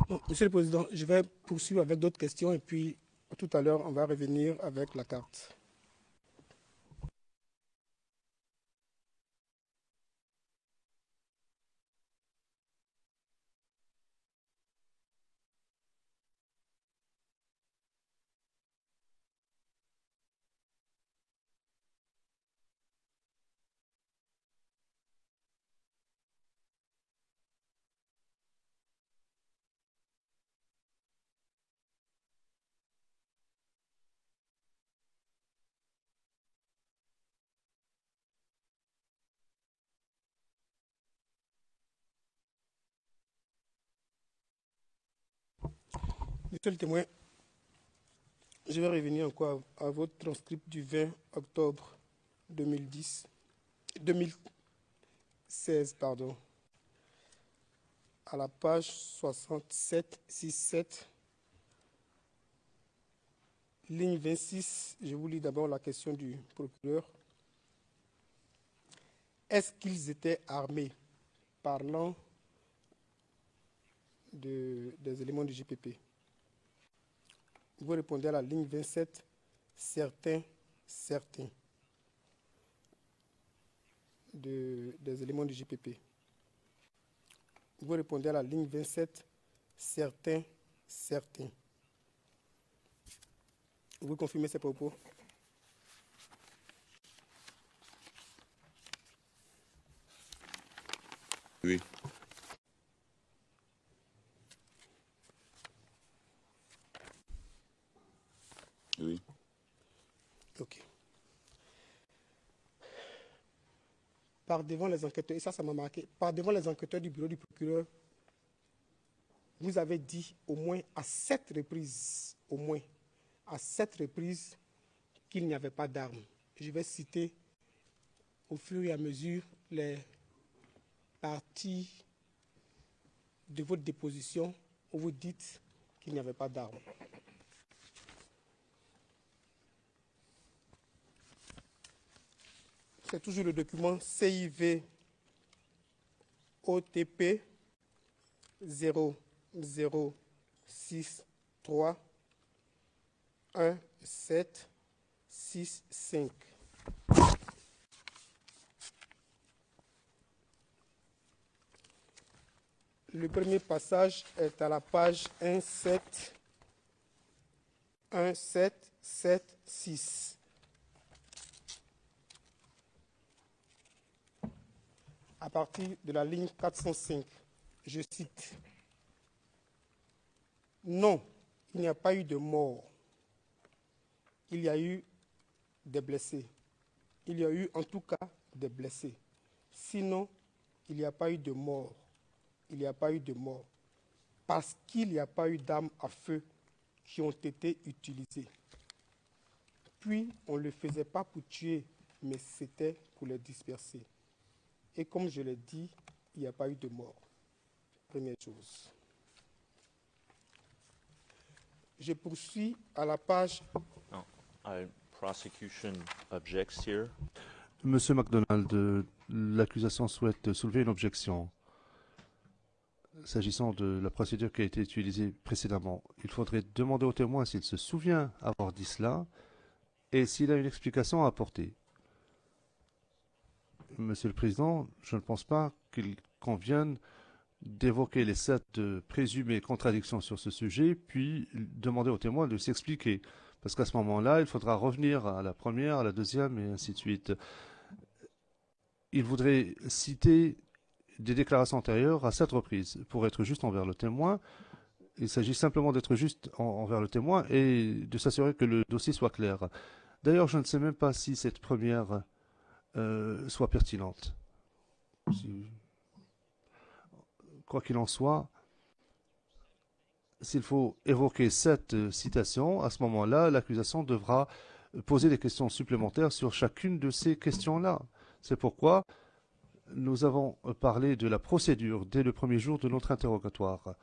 A: Bon, Monsieur le Président, je vais poursuivre avec d'autres questions et puis tout à l'heure, on va revenir avec la carte. Monsieur le témoin, je vais revenir encore à votre transcript du 20 octobre 2016, à la page 67-67, ligne 26. Je vous lis d'abord la question du procureur. Est-ce qu'ils étaient armés, parlant des éléments du GPP? Vous répondez à la ligne 27, certains des éléments du GPP. Vous répondez à la ligne 27, certains. Vous confirmez ces propos?
B: Oui. Oui.
A: Ok. Par devant les enquêteurs, et ça m'a marqué, par devant les enquêteurs du bureau du procureur, vous avez dit au moins à 7 reprises, qu'il n'y avait pas d'armes. Je vais citer au fur et à mesure les parties de votre déposition où vous dites qu'il n'y avait pas d'armes. C'est toujours le document CIV OTP 0063 1765. Le premier passage est à la page 1776. à partir de la ligne 405. Je cite. Non, il n'y a pas eu de mort. Il y a eu des blessés. Il y a eu en tout cas des blessés. Sinon, il n'y a pas eu de mort. Il n'y a pas eu de mort. Parce qu'il n'y a pas eu d'armes à feu qui ont été utilisées. Puis, on ne le faisait pas pour tuer, mais c'était pour les disperser. Et comme je l'ai dit, il n'y a pas eu de mort. Première chose. Je poursuis à la page...
G: No, prosecution objects here.
E: Monsieur MacDonald, l'accusation souhaite soulever une objection. S'agissant de la procédure qui a été utilisée précédemment, il faudrait demander au témoin s'il se souvient avoir dit cela et s'il a une explication à apporter. Monsieur le Président, je ne pense pas qu'il convienne d'évoquer les 7 présumées contradictions sur ce sujet, puis demander au témoin de s'expliquer. Parce qu'à ce moment-là, il faudra revenir à la première, à la deuxième, et ainsi de suite. Il voudrait citer des déclarations antérieures à 7 reprises. Pour être juste envers le témoin, il s'agit simplement d'être juste envers le témoin et de s'assurer que le dossier soit clair. D'ailleurs, je ne sais même pas si cette première soit pertinente. Quoi qu'il en soit, s'il faut évoquer cette citation, à ce moment-là, l'accusation devra poser des questions supplémentaires sur chacune de ces questions-là. C'est pourquoi nous avons parlé de la procédure dès le premier jour de notre interrogatoire.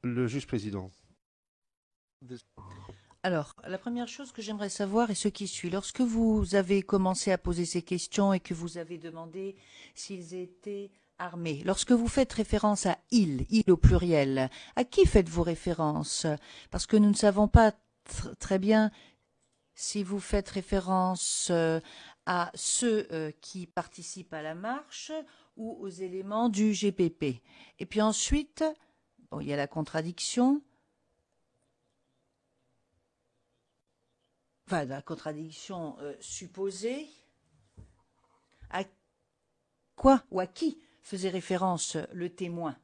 E: Le juge président.
D: Alors, la première chose que j'aimerais savoir est ce qui suit. Lorsque vous avez commencé à poser ces questions et que vous avez demandé s'ils étaient armés, lorsque vous faites référence à il au pluriel, à qui faites-vous référence? Parce que nous ne savons pas très bien si vous faites référence à ceux qui participent à la marche ou aux éléments du GPP. Et puis ensuite, bon, il y a la contradiction. Enfin, la contradiction supposée. À quoi ou à qui faisait référence le témoin?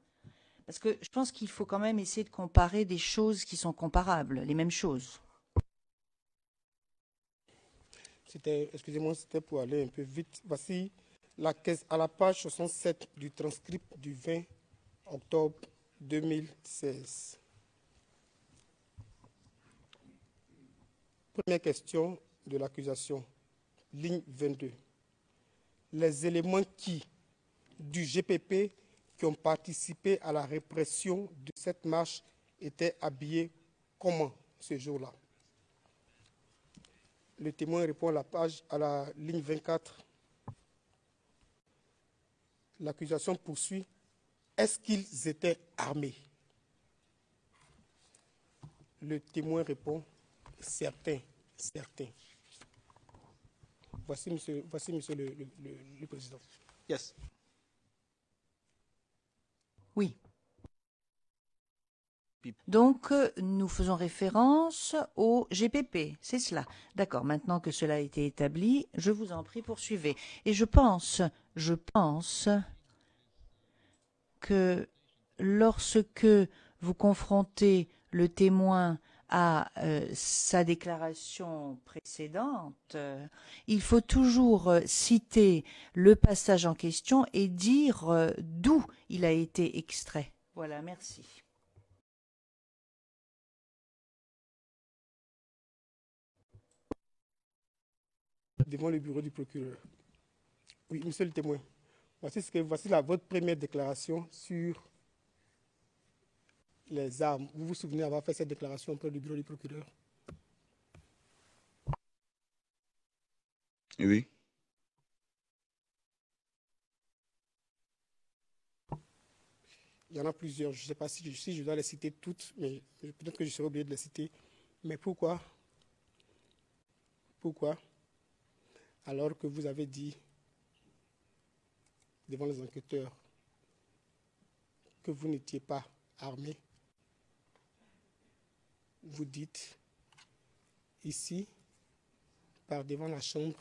D: Parce que je pense qu'il faut quand même essayer de comparer des choses qui sont comparables, les mêmes choses.
A: Excusez-moi, c'était pour aller un peu vite. Voici la caisse à la page 67 du transcript du 20 octobre 2016. Première question de l'accusation, ligne 22. Les éléments du GPP qui ont participé à la répression de cette marche étaient habillés comment ce jour-là? Le témoin répond à la ligne 24. L'accusation poursuit. Est-ce qu'ils étaient armés? Le témoin répond. Certains. Voici, monsieur le Président.
F: Yes.
D: Oui. Donc, nous faisons référence au GPP, c'est cela. D'accord, maintenant que cela a été établi, je vous en prie, poursuivez. Et je pense que lorsque vous confrontez le témoin à sa déclaration précédente, il faut toujours citer le passage en question et dire d'où il a été extrait. Voilà, merci.
A: Devant le bureau du procureur. Oui, monsieur le témoin. Voici votre première déclaration sur les armes. Vous vous souvenez avoir fait cette déclaration auprès du bureau du procureur?
B: Oui.
A: Il y en a plusieurs. Je ne sais pas si je dois les citer toutes, mais peut-être que je serai obligé de les citer. Mais pourquoi? Alors que vous avez dit devant les enquêteurs que vous n'étiez pas armé, vous dites ici, par devant la chambre,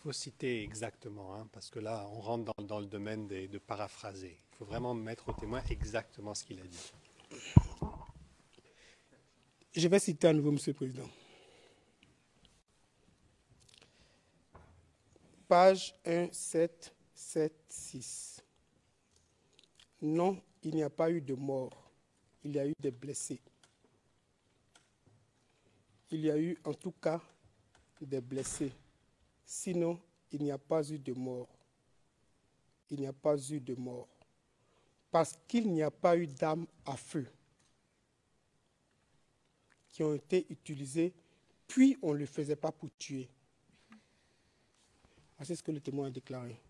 H: faut citer exactement, hein, parce que là, on rentre dans le domaine de paraphraser. Il faut vraiment mettre au témoin exactement ce qu'il a dit.
A: Je vais citer à nouveau, Monsieur le Président. Page 1776. Non, il n'y a pas eu de mort. Il y a eu des blessés. Il y a eu en tout cas des blessés. Sinon, il n'y a pas eu de mort. Il n'y a pas eu de mort. Parce qu'il n'y a pas eu d'armes à feu qui ont été utilisées, puis on ne le faisait pas pour tuer. C'est ce que le témoin a déclaré.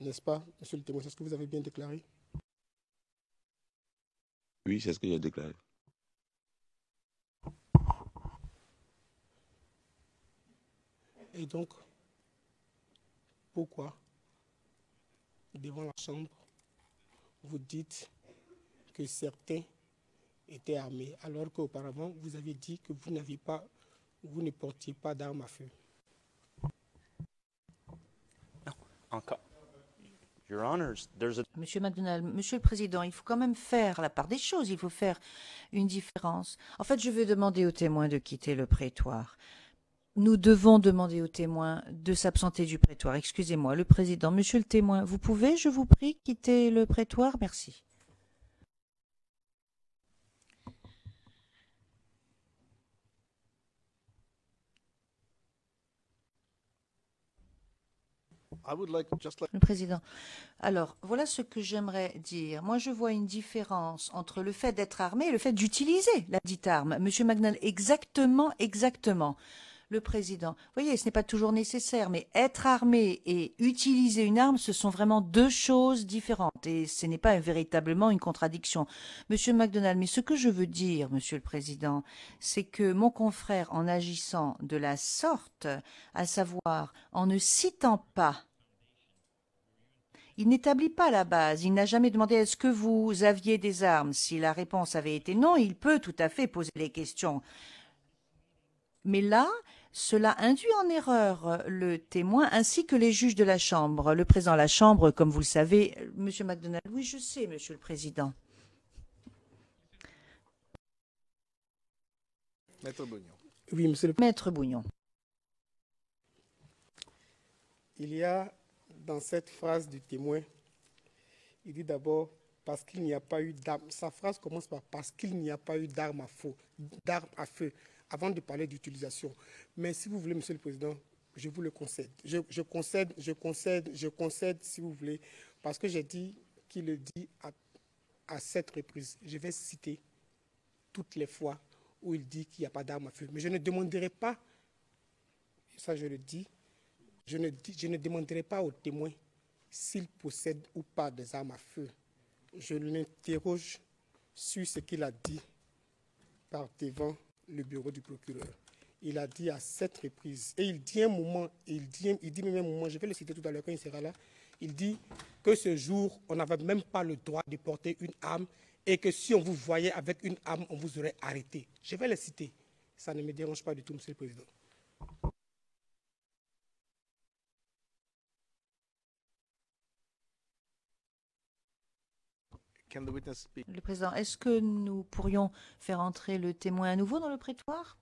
A: N'est-ce pas, monsieur le témoin? C'est ce que vous avez bien déclaré?
B: Oui, c'est ce que j'ai déclaré.
A: Et donc, pourquoi, devant la Chambre, vous dites que certains étaient armés, alors qu'auparavant, vous avez dit que vous ne portiez pas d'armes à feu?
G: Your Honors, there's a...
D: Monsieur McDonald, Monsieur le Président, il faut quand même faire la part des choses, il faut faire une différence. En fait, je vais demander aux témoins de quitter le prétoire. Nous devons demander aux témoins de s'absenter du prétoire. Excusez-moi, le Président. Monsieur le témoin, vous pouvez, je vous prie, quitter le prétoire? Merci. Le Président. Alors, voilà ce que j'aimerais dire. Moi, je vois une différence entre le fait d'être armé et le fait d'utiliser la dite arme. Monsieur McDonald, exactement. Le Président. Vous voyez, ce n'est pas toujours nécessaire, mais être armé et utiliser une arme, ce sont vraiment deux choses différentes. Et ce n'est pas véritablement une contradiction. Monsieur McDonald, mais ce que je veux dire, Monsieur le Président, c'est que mon confrère, en agissant de la sorte, à savoir en ne citant pas, il n'établit pas la base, il n'a jamais demandé est-ce que vous aviez des armes. Si la réponse avait été non, il peut tout à fait poser les questions. Mais là, cela induit en erreur le témoin ainsi que les juges de la Chambre. Le président de la Chambre, comme vous le savez, Monsieur McDonald. Oui, je sais, Monsieur le Président.
F: Maître Bougnon.
A: Oui, Monsieur le
D: Maître Bougnon.
A: Il y a dans cette phrase du témoin, il dit d'abord parce qu'il n'y a pas eu d'armes. Sa phrase commence par parce qu'il n'y a pas eu d'armes à feu, avant de parler d'utilisation. Mais si vous voulez, Monsieur le Président, je vous le concède. Je concède, si vous voulez, parce que j'ai dit qu'il le dit à 7 reprises. Je vais citer toutes les fois où il dit qu'il n'y a pas d'armes à feu. Mais je ne demanderai pas, ça je le dis, je ne demanderai pas au témoin s'il possède ou pas des armes à feu. Je l'interroge sur ce qu'il a dit par devant le bureau du procureur. Il a dit à 7 reprises, et il dit un moment, il dit même un moment, je vais le citer tout à l'heure quand il sera là, il dit que ce jour, on n'avait même pas le droit de porter une arme et que si on vous voyait avec une arme, on vous aurait arrêté. Je vais le citer. Ça ne me dérange pas du tout, Monsieur le Président.
D: Le Président, est-ce que nous pourrions faire entrer le témoin à nouveau dans le prétoire?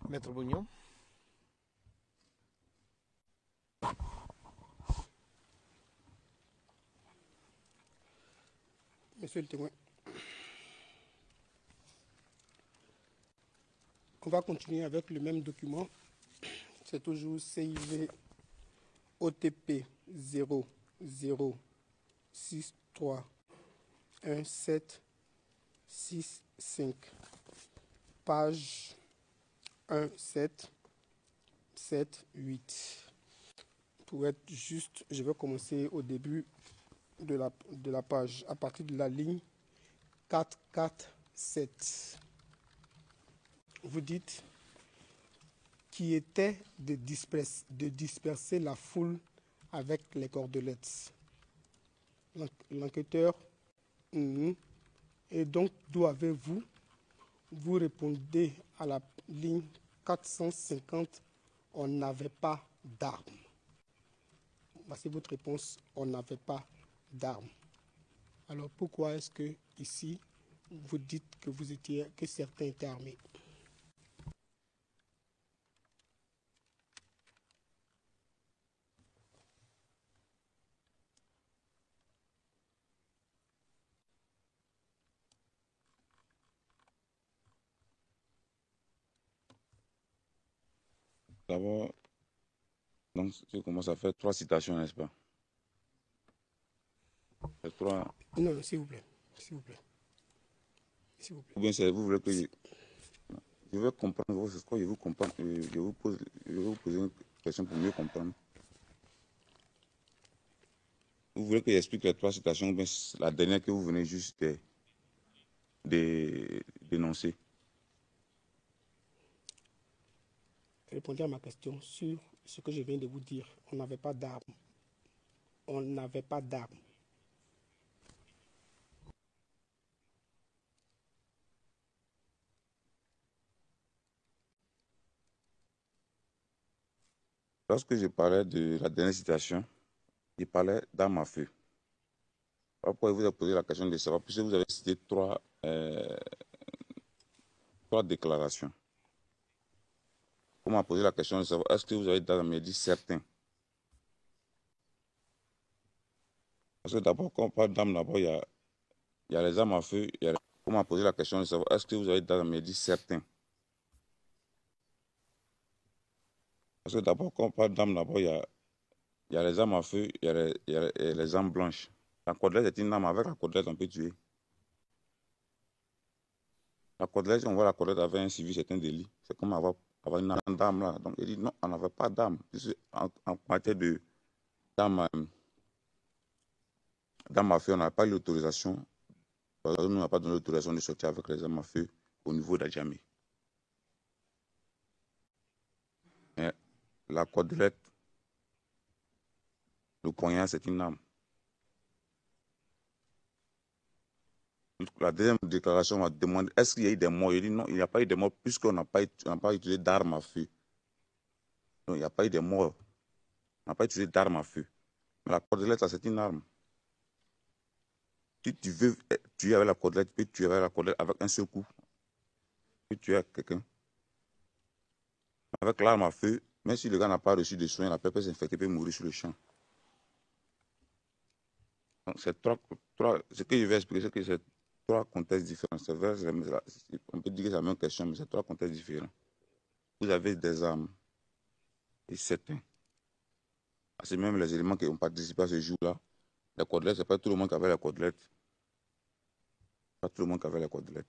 F: Maître Bougnon.
A: Monsieur le témoin, on va continuer avec le même document. C'est toujours CIV OTP 00631765, page 1778. Pour être juste, je vais commencer au début de la page, à partir de la ligne 447. Vous dites qui était de disperser la foule avec les cordelettes. L'enquêteur, et donc d'où avez-vous? Vous répondez à la ligne 450, on n'avait pas d'armes. Voici votre réponse, on n'avait pas d'armes. Alors pourquoi est-ce que ici vous dites que certains étaient armés?
B: D'abord, donc, tu commences à faire 3 citations, n'est-ce pas? Trois.
A: Non, s'il vous plaît. S'il vous plaît. S'il vous plaît.
B: Ou bien vous voulez que je vais comprendre votre score, je vous comprends, je vais vous poser une question pour mieux comprendre. Vous voulez que j'explique les 3 citations ou bien la dernière que vous venez juste de dénoncer?
A: Répondez à ma question sur ce que je viens de vous dire. On n'avait pas d'armes. On n'avait pas d'armes.
B: Lorsque je parlais de la dernière citation, je parlais d'armes à feu. Pourquoi vous avez posé la question de savoir, puisque vous avez cité 3 déclarations. On m'a posé la question de savoir, est-ce que vous avez d'armes? Il m'a dit certains. Parce que d'abord, quand on parle d'armes, d'abord, il y a les armes à feu. On m'a posé la question de savoir, est-ce que vous avez d'armes? Il m'a dit certains. Parce que d'abord, quand on parle d'armes, d'abord, il y a les armes à feu, il y a les armes blanches. La cordelette est une arme. Avec la cordelette, on peut tuer. La cordelette, si on voit la cordelette avec un civil, c'est un délit. C'est comme avoir une arme d'arme là. Donc, il dit non, on n'avait pas d'arme. En matière d'armes à feu, on n'a pas eu l'autorisation. On n'a pas donné l'autorisation de sortir avec les armes à feu au niveau d'Adjamé. Mais la cordelette, le poignard, c'est une arme. La deuxième déclaration m'a demandé est-ce qu'il y a eu des morts? Je dis non, il n'y a pas eu de morts puisqu'on n'a pas utilisé d'armes à feu. Non, il n'y a pas eu de morts. On n'a pas utilisé d'armes à feu. Mais la cordelette, ça, c'est une arme. Si tu veux tuer avec la cordelette, tu peux tuer avec la cordelette avec un seul coup. Tu peux tuer quelqu'un. Avec l'arme à feu, même si le gars n'a pas reçu de soins, la personne peut s'infecter, peut mourir sur le champ. Donc, c'est ce que je vais expliquer, c'est que c'est 3 contextes différents. C'est vrai, on peut dire que c'est la même question, mais c'est 3 contextes différents. Vous avez des armes et certains. C'est même les éléments qui ont participé à ce jour-là. Les cordelettes, ce n'est pas tout le monde qui avait les cordelettes. Pas tout le monde qui avait les cordelettes.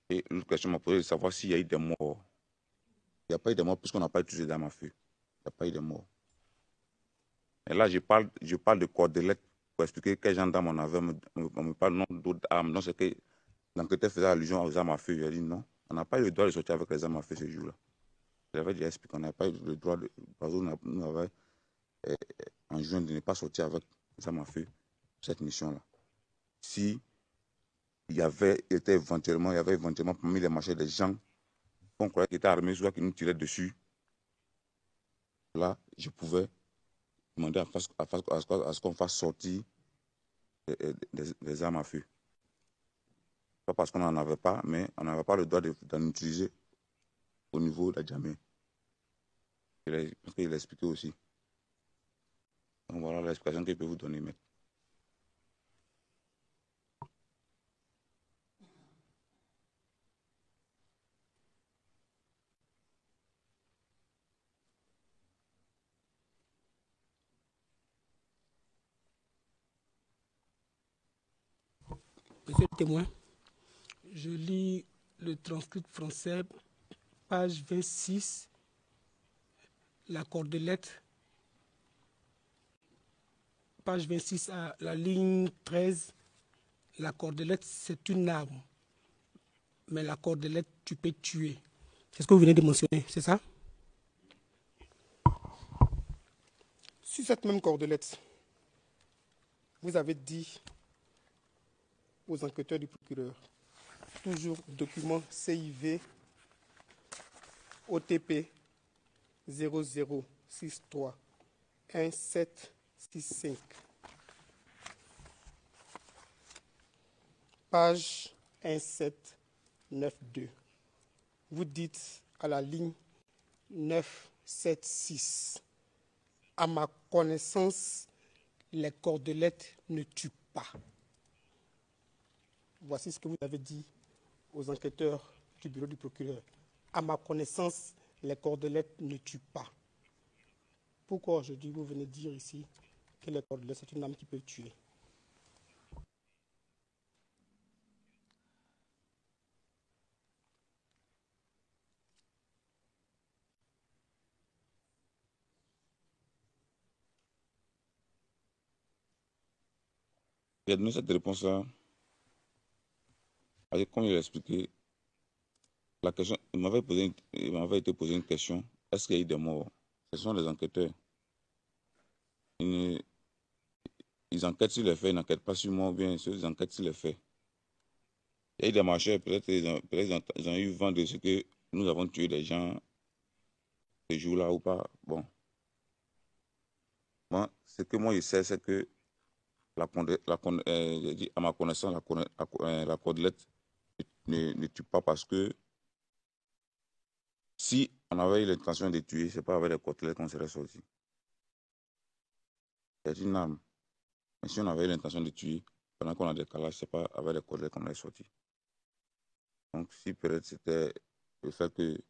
B: Et l'autre question m'a posé de savoir s'il y a eu des morts. Il n'y a pas eu de morts puisqu'on n'a pas utilisé d'armes à feu. Il n'y a pas eu de morts. Et là, je parle de cordelettes pour expliquer quel genre d'armes on avait. On me parle non d'autres armes. Donc, c'est que l'enquêteur faisait allusion aux armes à feu. Il a dit non, on n'a pas eu le droit de sortir avec les armes à feu ce jour-là. J'avais déjà expliqué qu'on n'avait pas eu le droit de. Parce qu'on nous avait enjoint de ne pas sortir avec les armes à feu cette mission-là. Si il y avait éventuellement parmi les marchés des gens qu'on croyait qu'ils étaient armés, soit qui nous tiraient dessus, là, je pouvais demander à ce qu'on fasse sortir des armes à feu. Pas parce qu'on n'en avait pas, mais on n'avait pas le droit d'en utiliser au niveau de la Djamé. Parce qu'il a expliqué aussi. Donc voilà l'explication qu'il peut vous donner, maître.
A: Monsieur le témoin, je lis le transcript français, page 26, la cordelette, page 26 à la ligne 13, la cordelette, c'est une arme, mais la cordelette, tu peux tuer. C'est ce que vous venez de mentionner, c'est ça? Sur cette même cordelette, vous avez dit aux enquêteurs du procureur, toujours document CIV OTP 0063 1765, page 1792. Vous dites à la ligne 976, à ma connaissance, les cordelettes ne tuent pas. Voici ce que vous avez dit aux enquêteurs du bureau du procureur. À ma connaissance, les cordelettes ne tuent pas. Pourquoi aujourd'hui vous venez dire ici que les cordelettes, c'est une arme qui peut tuer?
B: Il a donné cette réponse-là. Comme il a expliqué, la question, il m'avait été posé une question. Est-ce qu'il y a eu des morts? Ce sont les enquêteurs. Ils enquêtent sur les faits, ils n'enquêtent pas sur moi, bien ils enquêtent sur les faits. Il y a eu des marcheurs, peut-être ils ont eu vent de ce que nous avons tué des gens ce jour-là ou pas. Bon. Moi, ce que moi je sais, c'est que à ma connaissance, la cordelette ne tue pas parce que si on avait eu l'intention de tuer, ce n'est pas avec les cordelettes qu'on serait sorti. C'est une arme. Mais si on avait eu l'intention de tuer, pendant qu'on a des décalage, ce n'est pas avec les cordelettes qu'on est sorti. Donc, si peut-être c'était le fait que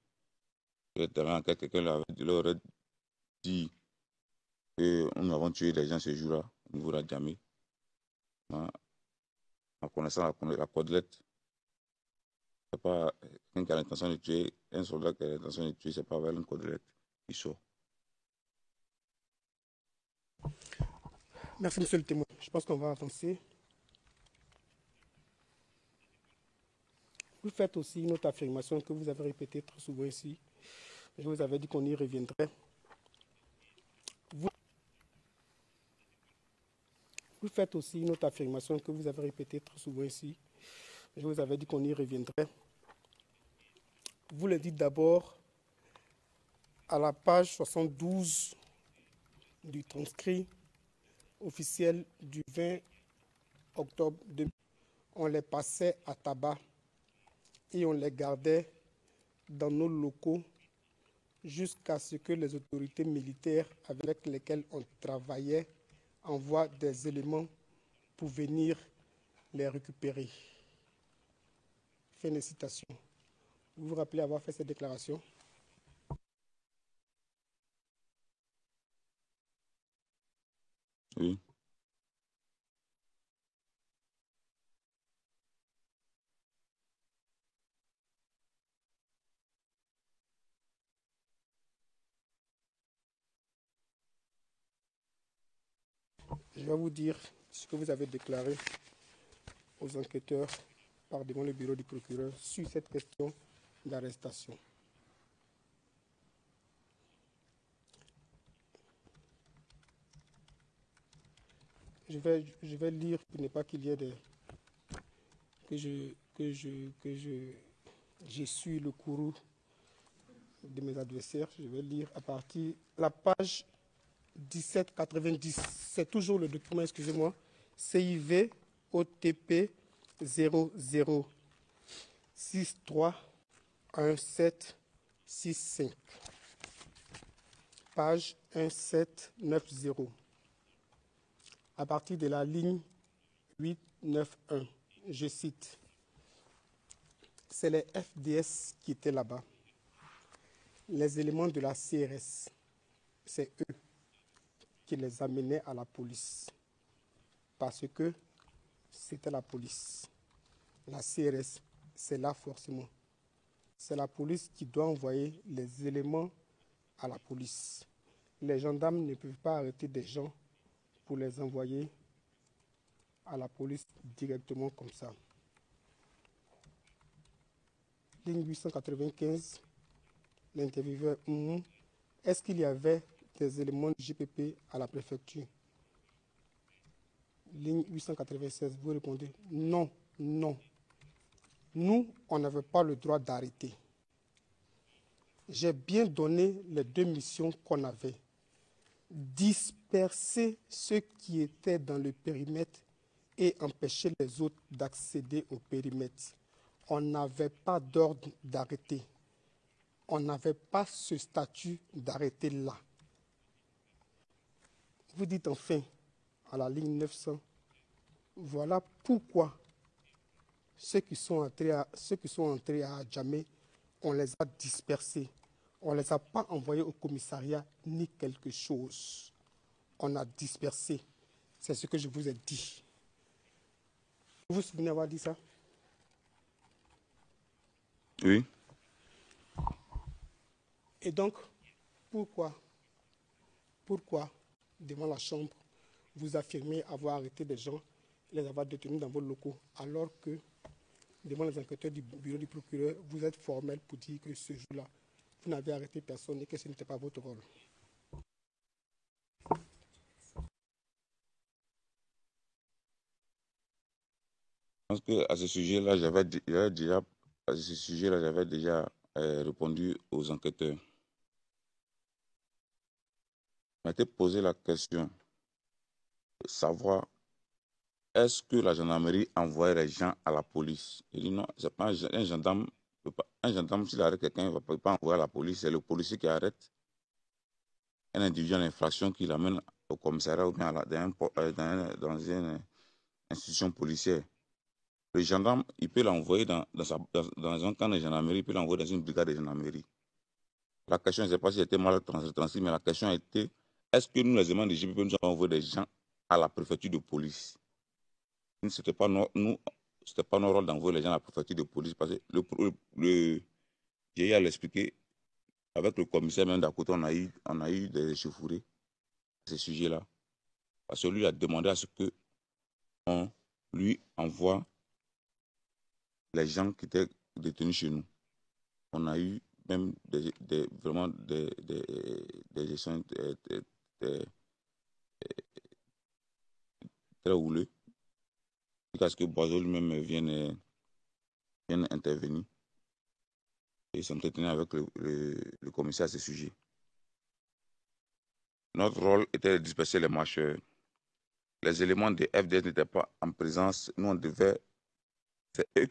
B: quelqu'un leur aurait dit que nous avons tué les gens ce jour-là, au niveau de la Djamé, en connaissant la cordelette, c'est pas quelqu'un qui a l'intention de tuer, un soldat qui a l'intention de tuer, c'est pas avec une cordelette qui sort.
A: Merci, monsieur le témoin. Je pense qu'on va avancer. Vous faites aussi une autre affirmation que vous avez répétée très souvent ici. Je vous avais dit qu'on y reviendrait. Vous faites aussi une autre affirmation que vous avez répétée très souvent ici. Je vous avais dit qu'on y reviendrait. Vous le dites d'abord à la page 72 du transcrit officiel du 20 octobre 2000. On les passait à tabac et on les gardait dans nos locaux jusqu'à ce que les autorités militaires avec lesquelles on travaillait envoient des éléments pour venir les récupérer. Fin de citation. Vous vous rappelez avoir fait cette déclaration?
B: Oui.
A: Je vais vous dire ce que vous avez déclaré aux enquêteurs devant le bureau du procureur sur cette question d'arrestation. Je vais lire pour ne pas qu'il y ait des... j'ai su le courroux de mes adversaires. Je vais lire à partir de la page 1790. C'est toujours le document, excusez-moi, CIV OTP 631765. Page 1790. À partir de la ligne 891, je cite, c'est les FDS qui étaient là-bas. Les éléments de la CRS, c'est eux qui les amenaient à la police. Parce que c'était la police. La CRS, c'est là forcément. C'est la police qui doit envoyer les éléments à la police. Les gendarmes ne peuvent pas arrêter des gens pour les envoyer à la police directement comme ça. Ligne 895, l'intervieweur, est-ce qu'il y avait des éléments du GPP à la préfecture? Ligne 896, vous répondez, non, non. Nous, on n'avait pas le droit d'arrêter. J'ai bien donné les deux missions qu'on avait. Disperser ceux qui étaient dans le périmètre et empêcher les autres d'accéder au périmètre. On n'avait pas d'ordre d'arrêter. On n'avait pas ce statut d'arrêter là. Vous dites enfin, à la ligne 900, voilà pourquoi ceux qui sont entrés à Adjamé, on les a dispersés. On ne les a pas envoyés au commissariat ni quelque chose. On a dispersé. C'est ce que je vous ai dit. Vous vous souvenez avoir dit ça?
B: Oui.
A: Et donc, pourquoi, devant la Chambre, vous affirmez avoir arrêté des gens, les avoir détenus dans vos locaux, alors que, devant les enquêteurs du bureau du procureur, vous êtes formel pour dire que ce jour-là, vous n'avez arrêté personne et que ce n'était pas votre rôle?
B: Je pense qu'à ce sujet-là, j'avais déjà répondu aux enquêteurs. On m'était posé la question de savoir est-ce que la gendarmerie envoie les gens à la police? Il dit non, c'est pas un gendarme. Un gendarme, s'il arrête quelqu'un, il ne va pas envoyer à la police. C'est le policier qui arrête un individu en infraction qui l'amène au commissariat ou bien dans une institution policière. Le gendarme, il peut l'envoyer dans un camp de gendarmerie, il peut l'envoyer dans une brigade de gendarmerie. La question, je ne sais pas si c'était mal transmis, mais la question était, est-ce que nous, les éléments de GPP, nous avons envoyé des gens à la préfecture de police? Ce n'était pas notre rôle d'envoyer les gens à la préfecture de police, parce que le vieillard l'expliqué, avec le commissaire même d'à côté, on a eu des échauffourées à ce sujet-là. Parce que lui a demandé à ce qu'on lui envoie les gens qui étaient détenus chez nous. On a eu même vraiment des échanges très houleux, jusqu'à ce que Boiseau lui-même vienne intervenir et s'entretenir avec le commissaire à ce sujet. Notre rôle était de disperser les marcheurs. Les éléments de FDS n'étaient pas en présence. Nous, on devait... C'est eux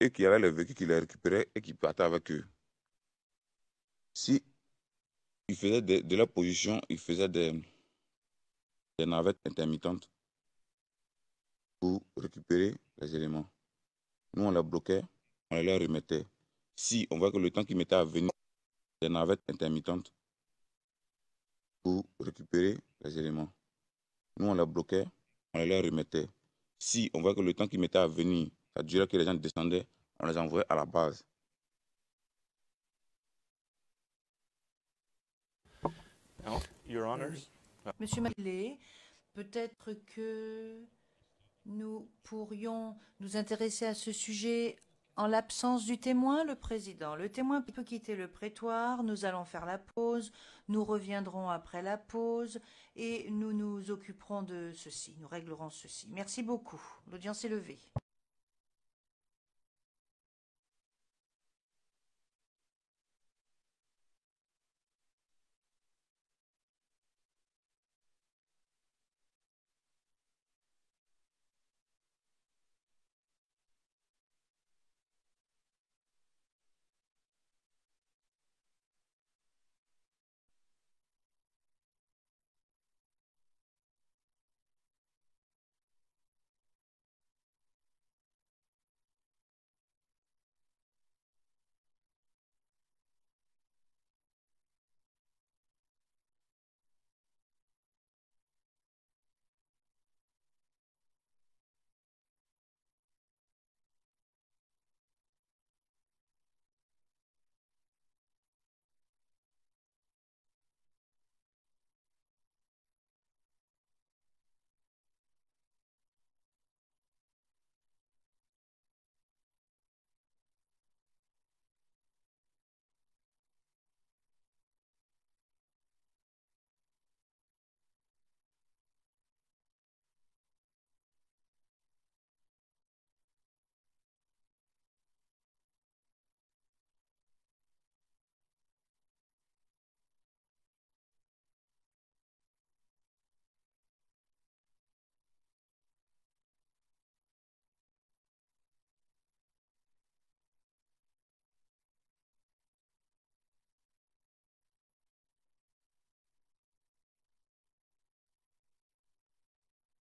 B: qui avaient les véhicules, qui les récupéraient et qui partaient avec eux. Si ils faisaient de leur position, ils faisaient des navettes intermittentes pour récupérer les éléments. Nous, on les bloquait, on les leur remettait. Si on voit que le temps qu'ils mettaient à venir, des navettes intermittentes pour récupérer les éléments. Nous, on les bloquait, on les leur remettait. Si on voit que le temps qu'ils mettaient à venir, ça durait que les gens descendaient, on les envoyait à la base.
G: Your Honors.
D: Monsieur Maillet, peut-être que nous pourrions nous intéresser à ce sujet en l'absence du témoin, le président. Le témoin peut quitter le prétoire, nous allons faire la pause, nous reviendrons après la pause et nous nous occuperons de ceci, nous réglerons ceci. Merci beaucoup. L'audience est levée.